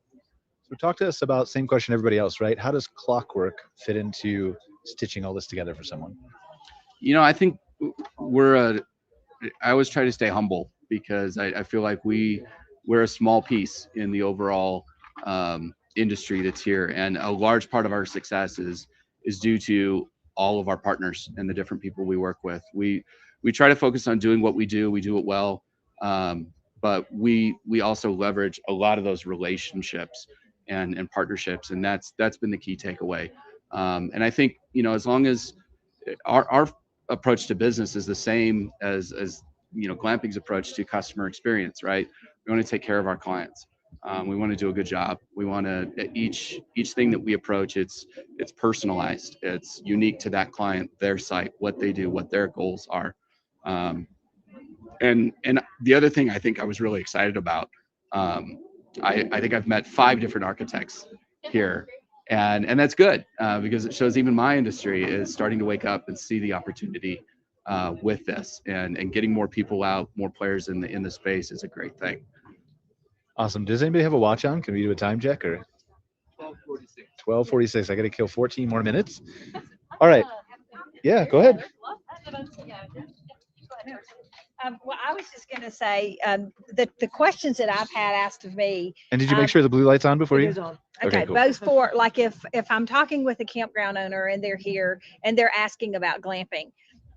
So talk to us about, same question everybody else, right? How does Clockwork fit into stitching all this together for someone? I think I always try to stay humble because I feel like we're a small piece in the overall industry that's here, and a large part of our success is due to all of our partners and the different people we work with. We try to focus on doing what we do it well, but we also leverage a lot of those relationships and partnerships, and that's been the key takeaway. And I think as long as our approach to business is the same as Glamping's approach to customer experience, right? We want to take care of our clients. We want to do a good job. We want to each thing that we approach, it's personalized. It's unique to that client, their site, what they do, what their goals are. And the other thing I think I was really excited about, I think I've met 5 different architects here, and that's good because it shows even my industry is starting to wake up and see the opportunity with this, and getting more people out, more players in the space is a great thing. Awesome. Does anybody have a watch on? Can we do a time check or? 12:46. 12:46. I got to kill 14 more minutes. All right. Yeah, go ahead. Well, I was just going to say the questions that I've had asked of me. And did you make sure the blue light's on before It you? is on. Okay, Okay, cool. both for, like, if I'm talking with a campground owner and they're here and they're asking about glamping,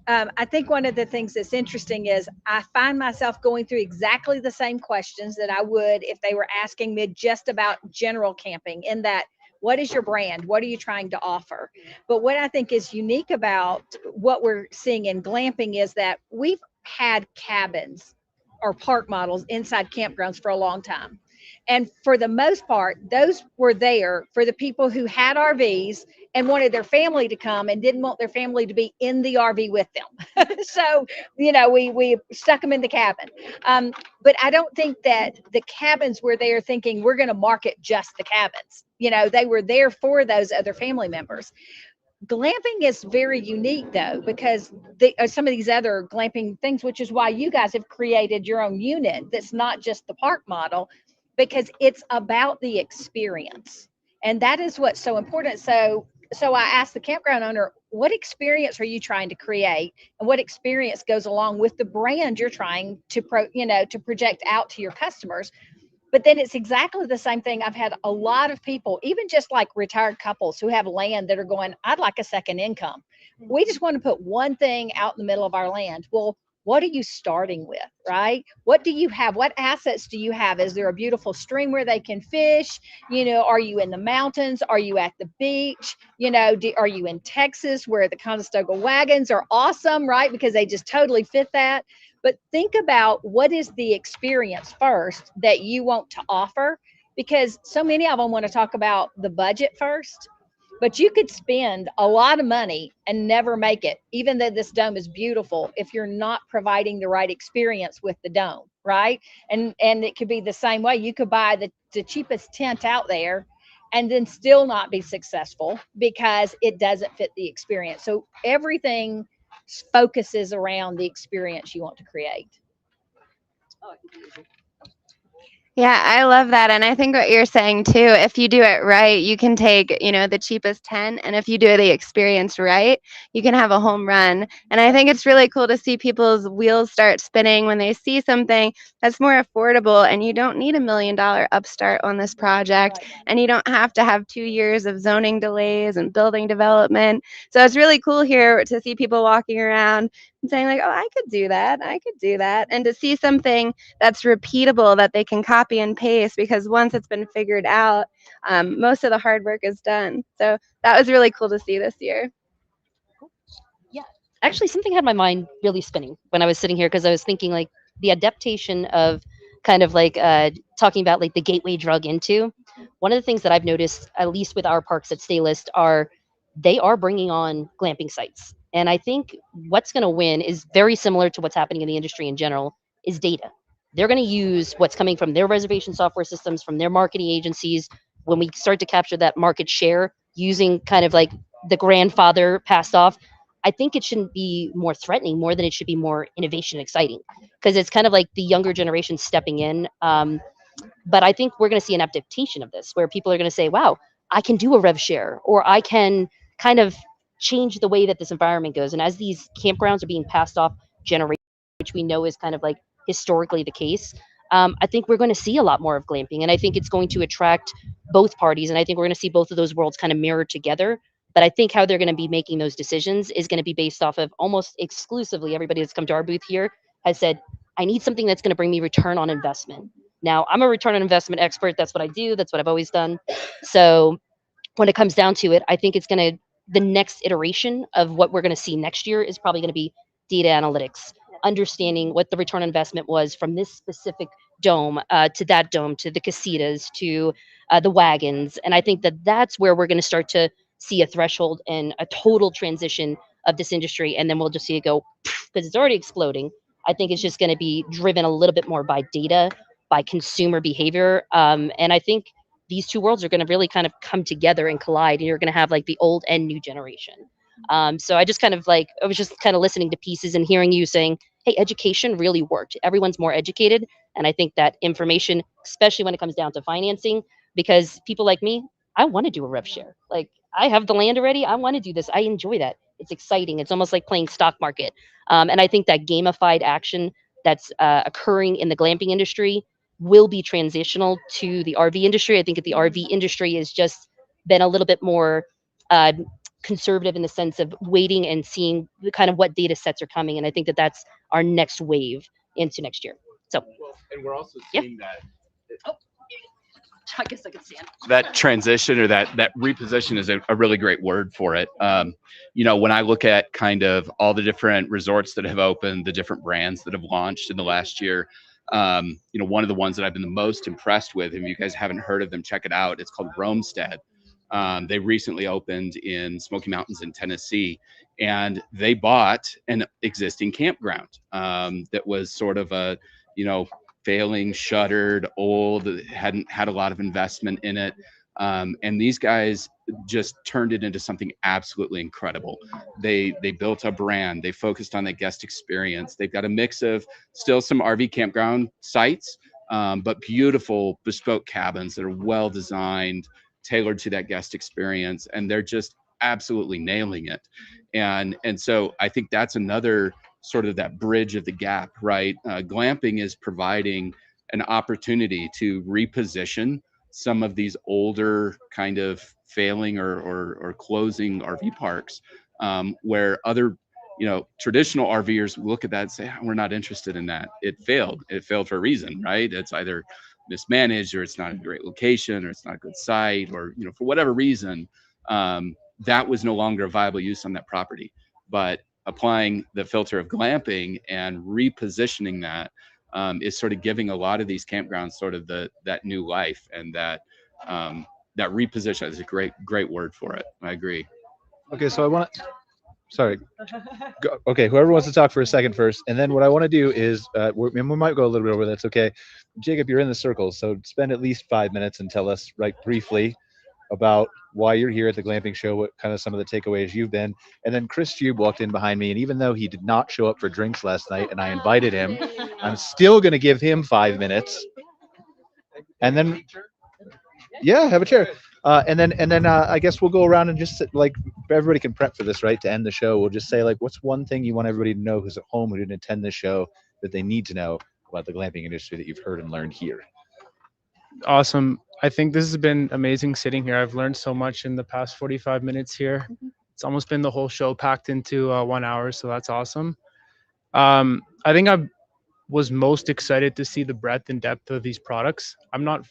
I think one of the things that's interesting is I find myself going through exactly the same questions that I would if they were asking me just about general camping, in that, what is your brand? What are you trying to offer? But what I think is unique about what we're seeing in glamping is that we've had cabins or park models inside campgrounds for a long time. And for the most part, those were there for the people who had RVs and wanted their family to come and didn't want their family to be in the RV with them. So, we stuck them in the cabin. But I don't think that the cabins were there thinking we're going to market just the cabins. They were there for those other family members. Glamping is very unique though, because some of these other glamping things, which is why you guys have created your own unit that's not just the park model, because it's about the experience. And that is what's so important. So I asked the campground owner, what experience are you trying to create, and what experience goes along with the brand you're trying to project out to your customers? But then it's exactly the same thing. I've had a lot of people, even just like retired couples who have land that are going, I'd like a second income. We just want to put one thing out in the middle of our land. Well, what are you starting with, right? What do you have? What assets do you have? Is there a beautiful stream where they can fish? Are you in the mountains? Are you at the beach? Are you in Texas where the Conestoga wagons are awesome, right? Because they just totally fit that. But think about what is the experience first that you want to offer, because so many of them want to talk about the budget first. But you could spend a lot of money and never make it, even though this dome is beautiful, if you're not providing the right experience with the dome, right? And it could be the same way. You could buy the cheapest tent out there and then still not be successful because it doesn't fit the experience. So everything focuses around the experience you want to create. Yeah, I love that. And I think what you're saying too, if you do it right, you can take, the cheapest tent. And if you do the experience right, you can have a home run. And I think it's really cool to see people's wheels start spinning when they see something that's more affordable, and you don't need $1 million upstart on this project. And you don't have to have 2 years of zoning delays and building development. So it's really cool here to see people walking around and saying like, oh, I could do that. And to see something that's repeatable that they can copy and paste, because once it's been figured out, most of the hard work is done. So that was really cool to see this year. Yeah, actually, something had my mind really spinning when I was sitting here, because I was thinking like the adaptation of kind of like talking about like the gateway drug into. One of the things that I've noticed, at least with our parks at Staylist, they are bringing on glamping sites. And I think what's going to win is very similar to what's happening in the industry in general, is data. They're going to use what's coming from their reservation software systems, from their marketing agencies. When we start to capture that market share using kind of like the grandfather passed off, I think it shouldn't be more threatening more than it should be more innovation exciting, because it's kind of like the younger generation stepping in. But I think we're going to see an adaptation of this, where people are going to say, wow, I can do a rev share, or I can kind of change the way that this environment goes. And as these campgrounds are being passed off generation, which we know is kind of like historically the case, I think we're going to see a lot more of glamping. And I think it's going to attract both parties. And I think we're going to see both of those worlds kind of mirrored together. But I think how they're going to be making those decisions is going to be based off of almost exclusively everybody that's come to our booth here has said, I need something that's going to bring me return on investment. Now, I'm a return on investment expert. That's what I do. That's what I've always done. So when it comes down to it, I think it's going to, the next iteration of what we're going to see next year is probably going to be data analytics, understanding what the return on investment was from this specific dome to that dome, to the casitas, to the wagons. And I think that that's where we're going to start to see a threshold and a total transition of this industry. And then we'll just see it go, because it's already exploding. I think it's just going to be driven a little bit more by data, by consumer behavior. And I think these two worlds are going to really kind of come together and collide, and you're going to have like the old and new generation. So I just kind of like, I was just kind of listening to pieces and hearing you saying, hey, education really worked. Everyone's more educated. And I think that information, especially when it comes down to financing, because people like me, I want to do a rev share. Like, I have the land already. I want to do this. I enjoy that. It's exciting. It's almost like playing stock market. And I think that gamified action that's occurring in the glamping industry will be transitional to the RV industry. I think that the RV industry has just been a little bit more conservative in the sense of waiting and seeing the kind of what data sets are coming. And I think that that's our next wave into next year. So, And we're also Yeah. seeing that I guess I could stand. that transition, or that reposition, is a really great word for it. You know, when I look at kind of all the different resorts that have opened, the different brands that have launched in the last year, you know, one of the ones that I've been the most impressed with, if you guys haven't heard of them, check it out. It's called Romestead. They recently opened in Smoky Mountains in Tennessee, and they bought an existing campground that was sort of a, you know, failing, shuttered, old, hadn't had a lot of investment in it. And these guys just turned it into something absolutely incredible. They built a brand. They focused on the guest experience. They've got a mix of still some RV campground sites, but beautiful bespoke cabins that are well designed, tailored to that guest experience, and they're just absolutely nailing it. And so I think that's another sort of that bridge of the gap, right? Glamping is providing an opportunity to reposition some of these older kind of failing or closing RV parks, where other, you know, traditional RVers look at that and say, we're not interested in that. It failed for a reason, right? It's either mismanaged, or it's not a great location, or it's not a good site, or, you know, for whatever reason, that was no longer a viable use on that property. But applying the filter of glamping and repositioning that is sort of giving a lot of these campgrounds sort of that new life, and that reposition is a great word for it. I agree. Okay, so I want to, sorry. Okay, whoever wants to talk for a second first, and then what I want to do is, we might go a little bit over, that's okay. Jacob, you're in the circle, so spend at least 5 minutes and tell us, right, briefly about why you're here at the glamping show, what kind of some of the takeaways you've been. And then Chris Jube walked in behind me, and even though he did not show up for drinks last night and I invited him, I'm still going to give him 5 minutes. And then, yeah, have a chair. And then I guess we'll go around and just like, everybody can prep for this, right? To end the show, we'll just say, like, what's one thing you want everybody to know who's at home, who didn't attend this show, that they need to know about the glamping industry that you've heard and learned here? Awesome. I think this has been amazing sitting here. I've learned so much in the past 45 minutes here. It's almost been the whole show packed into 1 hour, so that's awesome. I think I was most excited to see the breadth and depth of these products. I'm not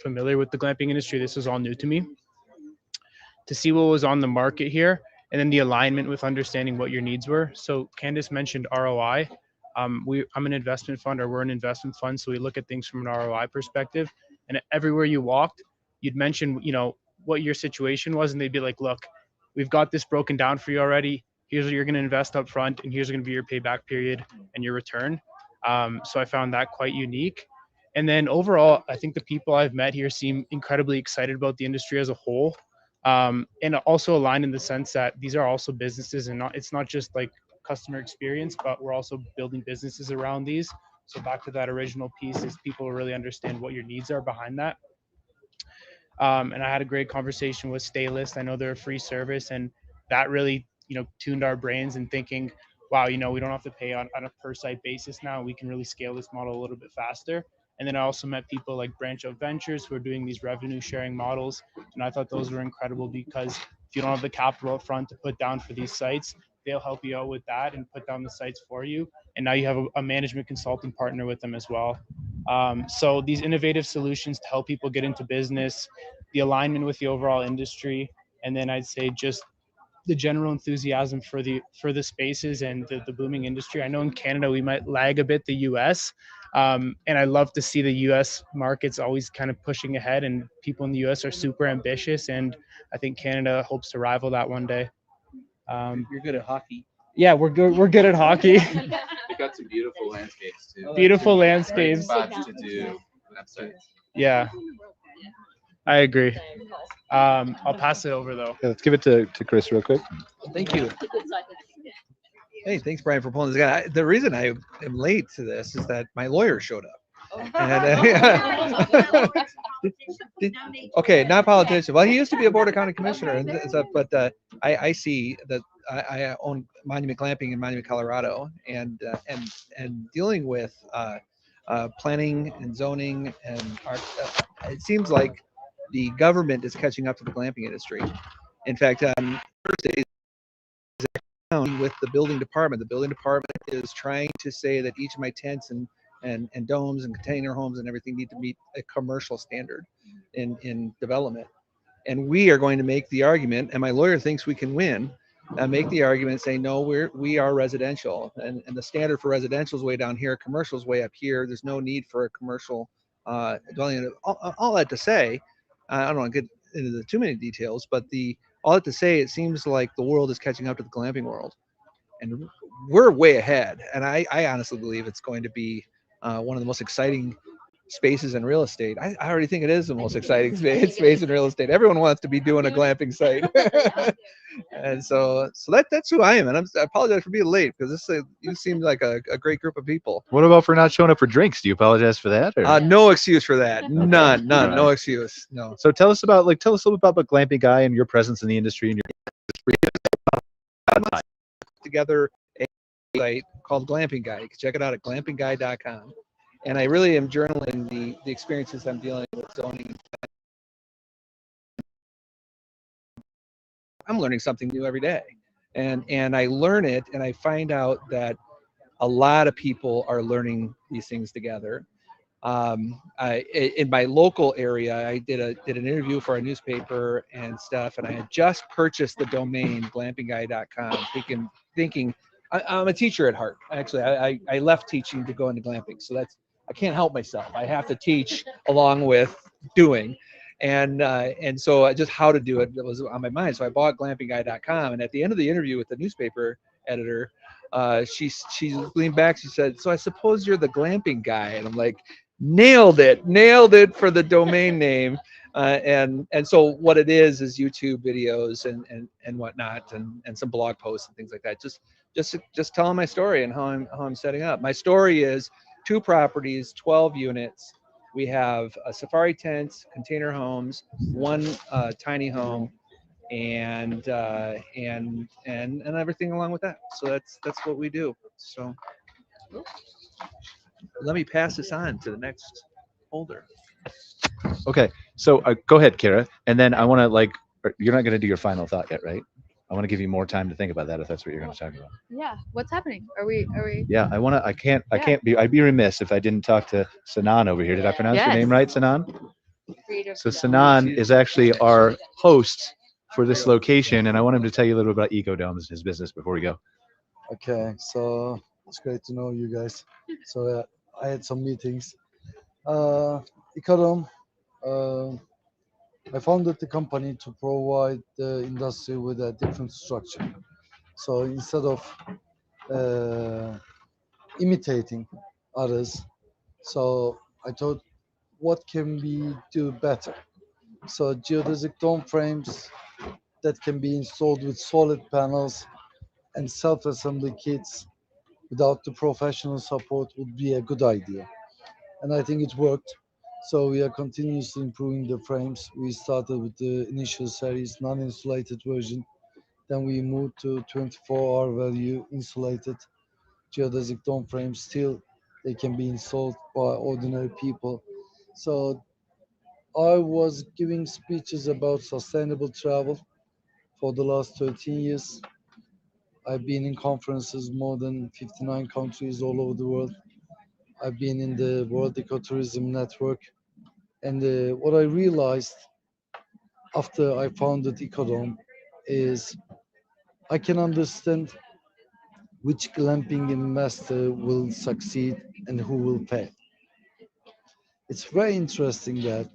familiar with the glamping industry. This was all new to me. To see what was on the market here, and then the alignment with understanding what your needs were. So Candice mentioned ROI. I'm an investment fund, or we're an investment fund, so we look at things from an ROI perspective. And everywhere you walked, you'd mention, you know, what your situation was, and they'd be like, look, we've got this broken down for you already. Here's what you're going to invest up front, and here's going to be your payback period and your return. So I found that quite unique. And then overall, I think the people I've met here seem incredibly excited about the industry as a whole, and also aligned in the sense that these are also businesses, and it's not just like customer experience, but we're also building businesses around these. So back to that original piece is people really understand what your needs are behind that. And I had a great conversation with Staylist. I know they're a free service, and that really, tuned our brains and thinking, wow, we don't have to pay on a per site basis now. We can really scale this model a little bit faster. And then I also met people like Branch Out Ventures who are doing these revenue sharing models. And I thought those were incredible because if you don't have the capital up front to put down for these sites, they'll help you out with that and put down the sites for you. And now you have a management consultant partner with them as well. So these innovative solutions to help people get into business, the alignment with the overall industry, and then I'd say just the general enthusiasm for the spaces and the booming industry. I know in Canada we might lag a bit the US, and I love to see the US markets always kind of pushing ahead, and people in the US are super ambitious, and I think Canada hopes to rival that one day. You're good at hockey. Yeah, we're good at hockey. We've got some beautiful landscapes too. Beautiful Great landscapes. spots to do websites. Yeah, I agree. I'll pass it over though. Yeah, let's give it to Chris real quick. Thank you. Hey, thanks, Brian, for pulling this guy. The reason I am late to this is that my lawyer showed up. And, okay, not politician. Well, he used to be a board of county commissioner and stuff, but I see that I own Monument Glamping in Monument, Colorado, and dealing with planning and zoning and art. It seems like the government is catching up to the glamping industry. In fact, Thursday with the building department. The building department is trying to say that each of my tents and domes and container homes and everything need to meet a commercial standard in development. And we are going to make the argument, and my lawyer thinks we can win, make the argument, say, no, we are residential. And the standard for residential is way down here, commercial is way up here. There's no need for a commercial dwelling. All that to say, I don't want to get into too many details, but all that to say, it seems like the world is catching up to the glamping world. And we're way ahead. And I honestly believe it's going to be one of the most exciting spaces in real estate. I already think it is the most exciting space in real estate. Everyone wants to be doing a glamping site. And so that's who I am. And I apologize for being late because you seem like a great group of people. What about for not showing up for drinks? Do you apologize for that? Or? No excuse for that. None. No excuse. No. So tell us a little bit about Glamping Guy and your presence in the industry and your together a site called Glamping Guy. You can check it out at glampingguy.com. And I really am journaling the experiences I'm dealing with zoning. I'm learning something new every day. And I learn it and I find out that a lot of people are learning these things together. In my local area, I did an interview for a newspaper and stuff, and I had just purchased the domain glampingguy.com, thinking I'm a teacher at heart. Actually, I left teaching to go into glamping, so I can't help myself. I have to teach along with doing, and so just how to do it was on my mind. So I bought glampingguy.com, and at the end of the interview with the newspaper editor, she leaned back. She said, "So I suppose you're the glamping guy?" And I'm like, nailed it for the domain name. And so what it is YouTube videos and whatnot, and some blog posts and things like that. Just telling my story and how I'm setting up. My story is 2 properties, 12 units. We have a safari tents, container homes, 1 tiny home, and everything along with that. So that's what we do. So let me pass this on to the next holder. Okay, so go ahead, Cara, and then I want to you're not going to do your final thought yet, right? I want to give you more time to think about that if that's what you're going to talk about. Yeah, what's happening? Are we? Yeah, I'd be remiss if I didn't talk to Sinan over here. Did I pronounce your name right, Sinan? So Sinan is actually our host for this location, and I want him to tell you a little bit about Ecodomes and his business before we go. Okay, so it's great to know you guys. So I had some meetings. Ecodome, I founded the company to provide the industry with a different structure. So instead of imitating others, so I thought, what can we do better? So geodesic dome frames that can be installed with solid panels and self-assembly kits without the professional support would be a good idea. And I think it worked. So we are continuously improving the frames. We started with the initial series non-insulated version. Then we moved to 24-hour value insulated geodesic dome frames. Still, they can be installed by ordinary people. So I was giving speeches about sustainable travel for the last 13 years. I've been in conferences more than 59 countries all over the world. I've been in the World Ecotourism Network. And what I realized after I founded Ecodome is I can understand which glamping investor will succeed and who will fail. It's very interesting that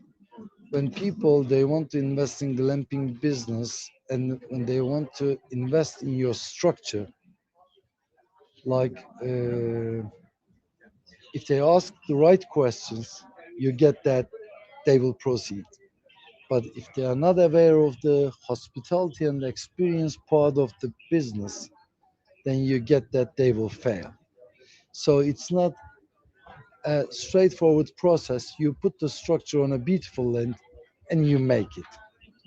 when people they want to invest in glamping business and when they want to invest in your structure, like if they ask the right questions, you get that they will proceed. But if they are not aware of the hospitality and the experience part of the business, then you get that they will fail. So it's not a straightforward process. You put the structure on a beautiful land and you make it.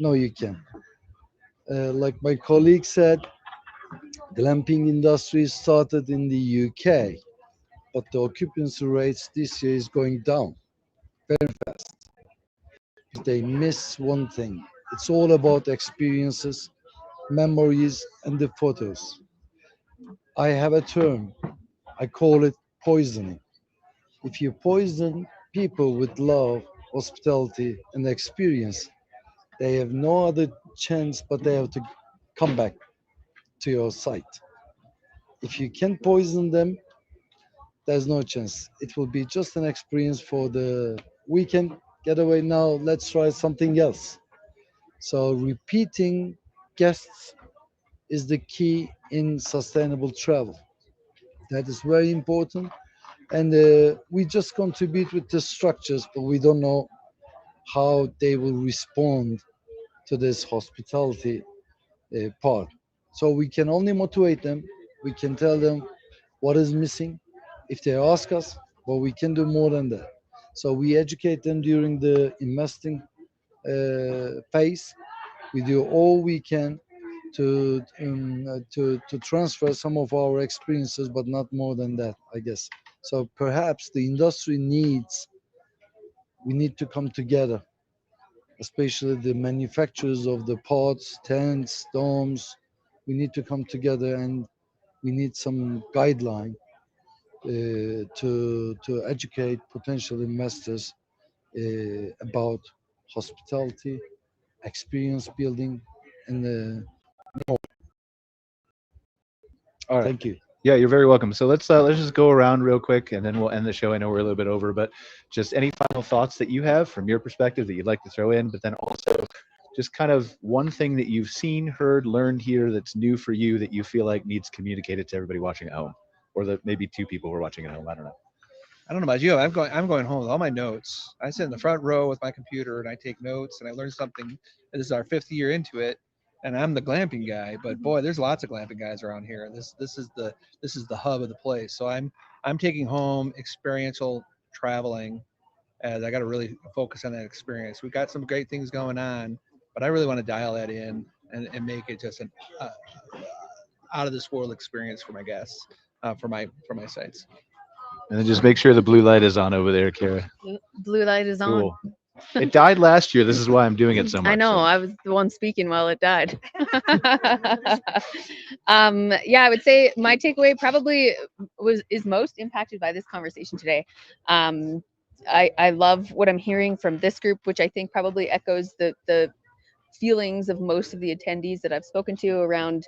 No, you can. Like my colleague said, glamping industry started in the UK, but the occupancy rates this year is going down very fast. They miss one thing. It's all about experiences, memories, and the photos. I have a term. I call it poisoning. If you poison people with love, hospitality, and experience, they have no other chance but they have to come back to your site. If you can poison them, there's no chance. It will be just an experience for the weekend getaway. Now, let's try something else. So, repeating guests is the key in sustainable travel. That is very important. And we just contribute with the structures, but we don't know how they will respond to this hospitality part. So we can only motivate them. We can tell them what is missing if they ask us, but we can do more than that. So we educate them during the investing phase. We do all we can to transfer some of our experiences, but not more than that, I guess. So perhaps the industry needs we need to come together, especially the manufacturers of the pods, tents, domes. We need to come together and we need some guideline to educate potential investors about hospitality, experience building, and All right. thank you. Yeah, you're very welcome. So let's just go around real quick, and then we'll end the show. I know we're a little bit over, but just any final thoughts that you have from your perspective that you'd like to throw in, but then also just kind of one thing that you've seen, heard, learned here that's new for you that you feel like needs communicated to everybody watching at home, or that maybe two people who are watching at home. I don't know. I don't know about you. I'm going home with all my notes. I sit in the front row with my computer and I take notes and I learn something. This is our 5th year into it, and I'm the glamping guy. But boy, there's lots of glamping guys around here. This is the hub of the place. So I'm taking home experiential traveling, as I got to really focus on that experience. We've got some great things going on, but I really want to dial that in and make it just an out of this world experience for my guests, for my sites. And then just make sure the blue light is on over there, Cara. Blue light is on. Cool. It died last year. This is why I'm doing it so much. I know. so. I was the one speaking while it died. Yeah, I would say my takeaway probably is most impacted by this conversation today. I love what I'm hearing from this group, which I think probably echoes the feelings of most of the attendees that I've spoken to around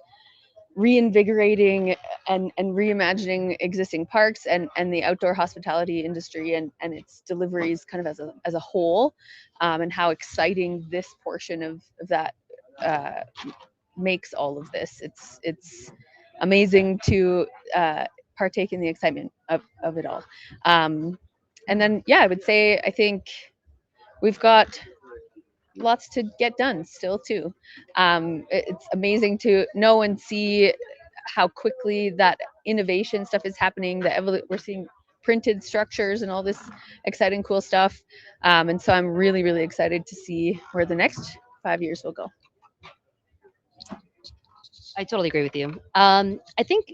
reinvigorating and reimagining existing parks and the outdoor hospitality industry and its deliveries kind of as a whole, and how exciting this portion of that makes all of this. It's amazing to partake in the excitement of it all. And then yeah, I would say I think we've got lots to get done still too. It's amazing to know and see how quickly that innovation stuff is happening. We're seeing printed structures and all this exciting, cool stuff. And so I'm really, really excited to see where the next 5 years will go. I totally agree with you. I think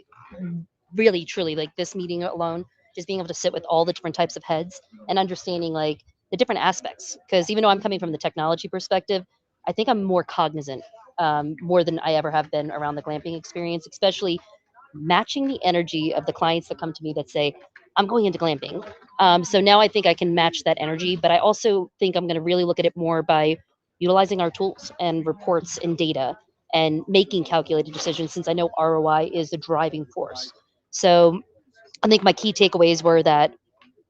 really, truly, like this meeting alone, just being able to sit with all the different types of heads and understanding like the different aspects. Because even though I'm coming from the technology perspective, I think I'm more cognizant, more than I ever have been around the glamping experience, especially matching the energy of the clients that come to me that say, I'm going into glamping. So now I think I can match that energy, but I also think I'm going to really look at it more by utilizing our tools and reports and data and making calculated decisions, since I know ROI is the driving force. So I think my key takeaways were that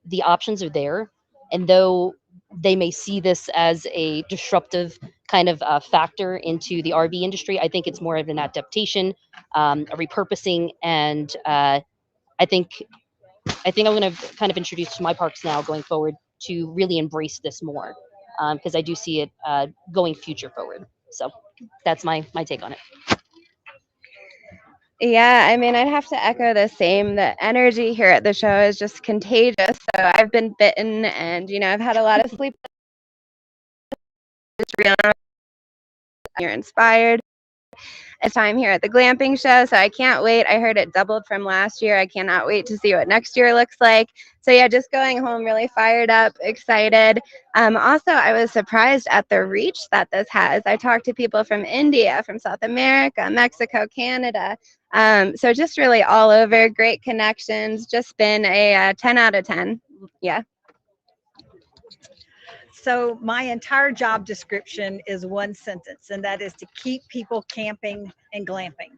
the options are there. And though they may see this as a disruptive kind of factor into the RV industry, I think it's more of an adaptation, a repurposing, and I think I'm going to kind of introduce my parks now going forward to really embrace this more, because I do see it going future forward. So that's my take on it. Yeah, I mean, I'd have to echo the same. The energy here at the show is just contagious. So I've been bitten, and I've had a lot of sleep. You're inspired. It's time here at the glamping show, so I can't wait. I heard it doubled from last year. I cannot wait to see what next year looks like. So yeah, just going home really fired up, excited. Also, I was surprised at the reach that this has. I talked to people from India, from South America, Mexico, Canada. So just really all over, great connections. Just been a 10 out of 10. Yeah. So my entire job description is one sentence, and that is to keep people camping and glamping.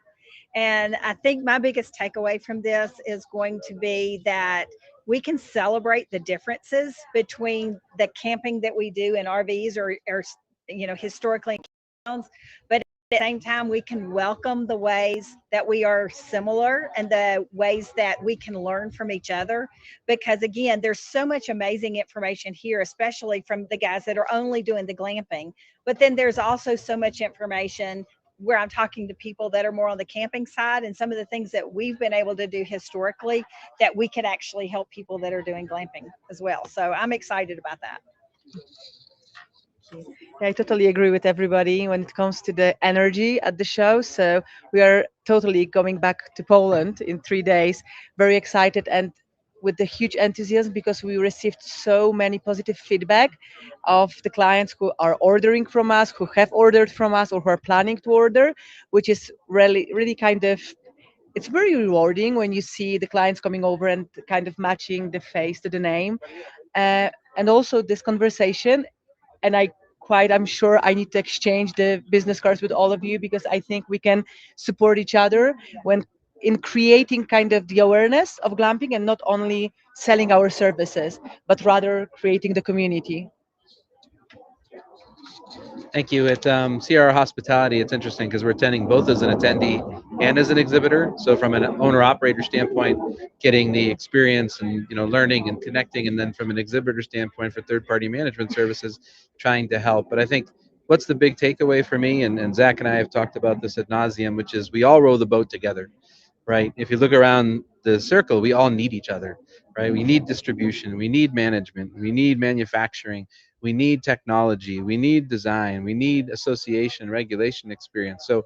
And I think my biggest takeaway from this is going to be that we can celebrate the differences between the camping that we do in RVs or historically in towns, but at the same time, we can welcome the ways that we are similar and the ways that we can learn from each other. Because again, there's so much amazing information here, especially from the guys that are only doing the glamping. But then there's also so much information where I'm talking to people that are more on the camping side, and some of the things that we've been able to do historically that we could actually help people that are doing glamping as well. So I'm excited about that. Yeah, I totally agree with everybody when it comes to the energy at the show. So we are totally going back to Poland in 3 days. Very excited and with the huge enthusiasm, because we received so many positive feedback of the clients who are ordering from us, who have ordered from us, or who are planning to order, which is really kind of, it's very rewarding when you see the clients coming over and kind of matching the face to the name. And also this conversation, and I'm sure I need to exchange the business cards with all of you, because I think we can support each other when in creating kind of the awareness of glamping, and not only selling our services, but rather creating the community. Thank you. At CRR Hospitality, it's interesting because we're attending both as an attendee and as an exhibitor. So from an owner-operator standpoint, getting the experience and learning and connecting, and then from an exhibitor standpoint for third-party management services, trying to help. But I think what's the big takeaway for me, and Zach and I have talked about this ad nauseum, which is we all row the boat together, right? If you look around the circle, we all need each other, right? We need distribution, we need management, we need manufacturing, we need technology, we need design, we need association, regulation experience. So,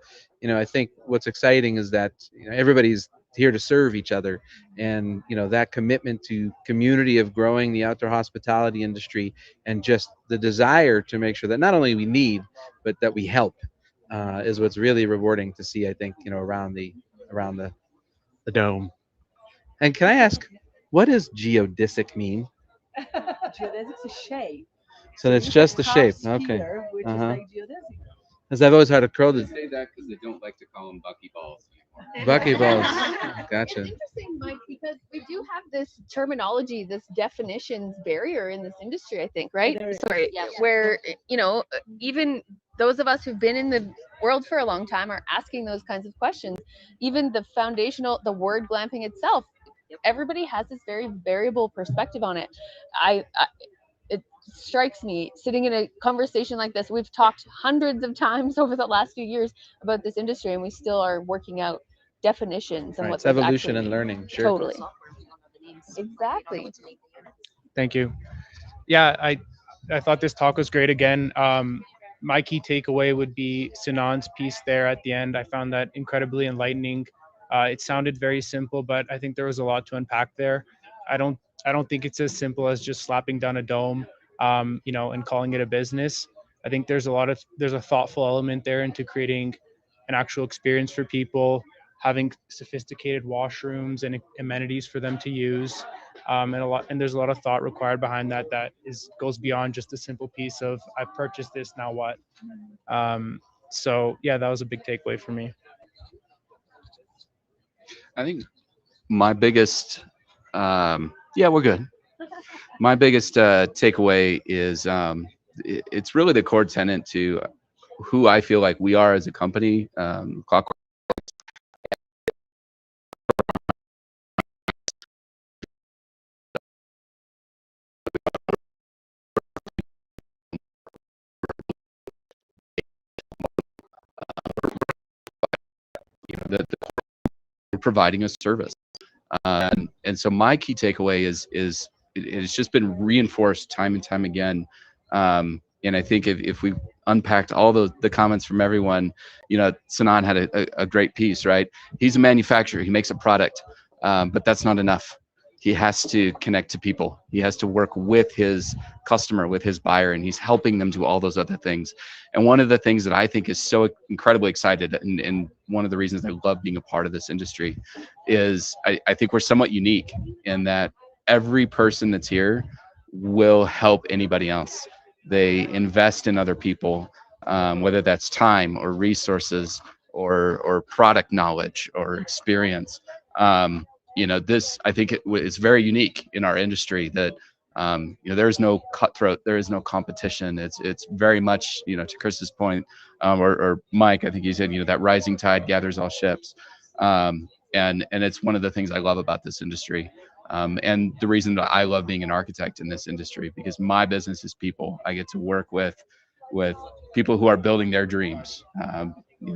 I think what's exciting is that everybody's here to serve each other, and that commitment to community of growing the outdoor hospitality industry, and just the desire to make sure that not only we need, but that we help, is what's really rewarding to see. I think around the dome. And can I ask, what does geodesic mean? Geodesic is a shape. So it's just the shape. Okay. Which is Uh-huh. like geodesic. Because I've always had a curl. They say that because they don't like to call them buckyballs. Buckyballs. Gotcha. It's interesting, Mike, because we do have this terminology, this definitions barrier in this industry, I think, right? Sorry, Yeah. where, even those of us who've been in the world for a long time are asking those kinds of questions. Even the word glamping itself, everybody has this very variable perspective on it. It strikes me, sitting in a conversation like this, we've talked hundreds of times over the last few years about this industry, and we still are working out definitions and Right, what it's those evolution actually and mean. learning. Sure. Totally. Exactly. Thank you. Yeah, I thought this talk was great again. My key takeaway would be Sinan's piece there at the end. I found that incredibly enlightening. It sounded very simple, but I think there was a lot to unpack there. I don't think it's as simple as just slapping down a dome, and calling it a business. I think there's a thoughtful element there into creating an actual experience for people, having sophisticated washrooms and amenities for them to use, and there's a lot of thought required behind that goes beyond just a simple piece of I purchased this, now what. So yeah, that was a big takeaway for me. I think my biggest, yeah, we're good. My biggest takeaway is it's really the core tenet to who I feel like we are as a company. Clockwork that we're providing a service, and so my key takeaway is it's just been reinforced time and time again. And I think if we unpacked all the comments from everyone, Sinan had a great piece, right? He's a manufacturer, he makes a product, but that's not enough. He has to connect to people. He has to work with his customer, with his buyer, and he's helping them do all those other things. And one of the things that I think is so incredibly excited, and one of the reasons I love being a part of this industry, is I think we're somewhat unique in that every person that's here will help anybody else. They invest in other people, whether that's time or resources or product knowledge or experience. This, I think it's very unique in our industry that there is no cutthroat, there is no competition. It's very much, to Chris's point, or Mike, I think he said, that rising tide gathers all ships. And it's one of the things I love about this industry. And the reason that I love being an architect in this industry, because my business is people. I get to work with people who are building their dreams,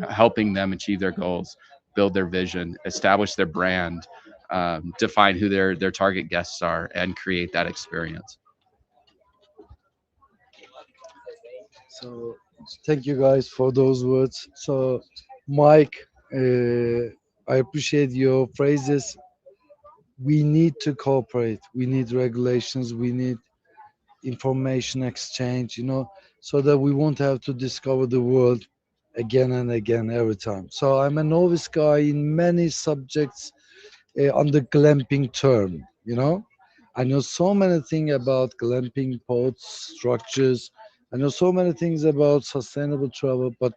helping them achieve their goals, build their vision, establish their brand, define who their target guests are, and create that experience. So thank you guys for those words. So Mike, I appreciate your phrases. We need to cooperate. We need regulations. We need information exchange, so that we won't have to discover the world again and again every time. So I'm a novice guy in many subjects on the glamping term, I know so many things about glamping pods, structures. I know so many things about sustainable travel, but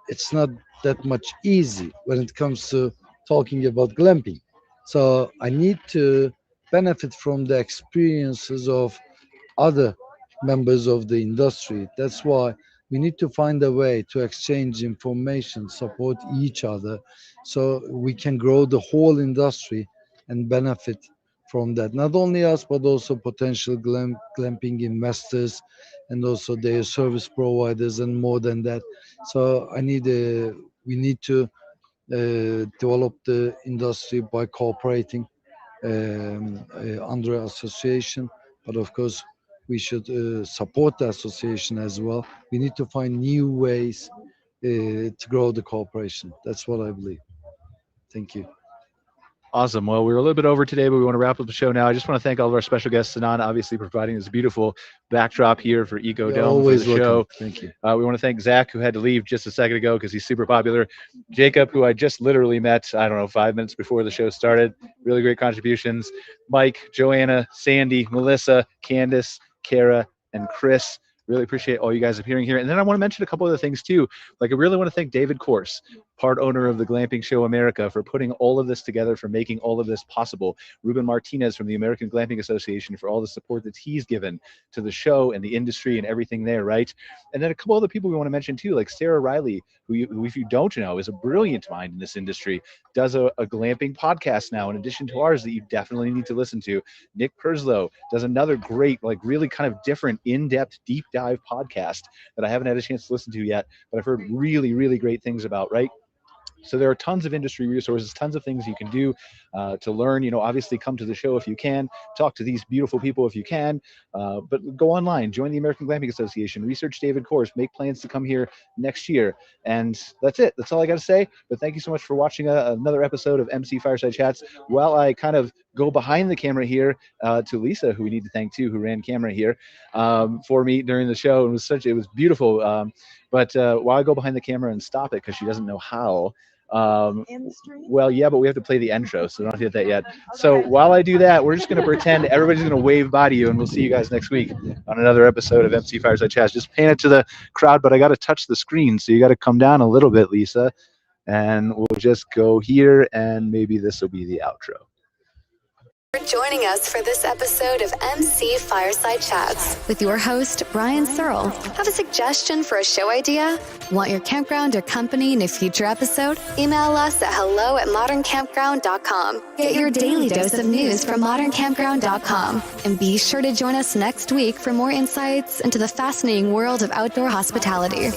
it's not that much easy when it comes to talking about glamping. So I need to benefit from the experiences of other members of the industry. That's why we need to find a way to exchange information, support each other, so we can grow the whole industry and benefit from that. Not only us, but also potential glamping investors and also their service providers and more than that. So we need to develop the industry by cooperating under association. But of course, we should support the association as well. We need to find new ways to grow the cooperation. That's what I believe. Thank you. Awesome. Well, we're a little bit over today, but we want to wrap up the show now. I just want to thank all of our special guests, Sinan, obviously providing this beautiful backdrop here for Eco You're Dome for always the welcome. show. Thank you. We want to thank Zach, who had to leave just a second ago because he's super popular. Jacob, who I just literally met, 5 minutes before the show started. Really great contributions. Mike, Joanna, Sandy, Melissa, Candice, Cara, and Chris. Really appreciate all you guys appearing here. And then I want to mention a couple other things too. Like I really want to thank David Korse, part owner of the Glamping Show America, for putting all of this together, for making all of this possible. Ruben Martinez from the American Glamping Association for all the support that he's given to the show and the industry and everything there, right? And then a couple other people we want to mention too, like Sarah Riley, who if you don't know, is a brilliant mind in this industry, does a glamping podcast now in addition to ours that you definitely need to listen to. Nick Perslow does another great, like really kind of different, in-depth, deep dive podcast that I haven't had a chance to listen to yet, but I've heard really, really great things about, right? So there are tons of industry resources, tons of things you can do to learn. You know, obviously come to the show if you can, talk to these beautiful people if you can, but go online, join the American Glamping Association, research David Korse, make plans to come here next year. And that's it. That's all I got to say. But thank you so much for watching another episode of MC Fireside Chats. While I kind of go behind the camera here to Lisa, who we need to thank too, who ran camera here for me during the show. It was beautiful. But while I go behind the camera and stop it because she doesn't know how. Well, yeah, but we have to play the intro, so don't hit that yet. Okay. So while I do that, we're just going to pretend everybody's going to wave bye to you, and we'll see you guys next week on another episode of MC Fireside Chats. Just pan it to the crowd, but I got to touch the screen, so you got to come down a little bit, Lisa, and we'll just go here, and maybe this will be the outro. For joining us for this episode of MC Fireside Chats with your host, Brian Searl. Have a suggestion for a show idea? Want your campground or company in a future episode? Email us at hello@moderncampground.com. Get your daily dose of news from moderncampground.com. And be sure to join us next week for more insights into the fascinating world of outdoor hospitality.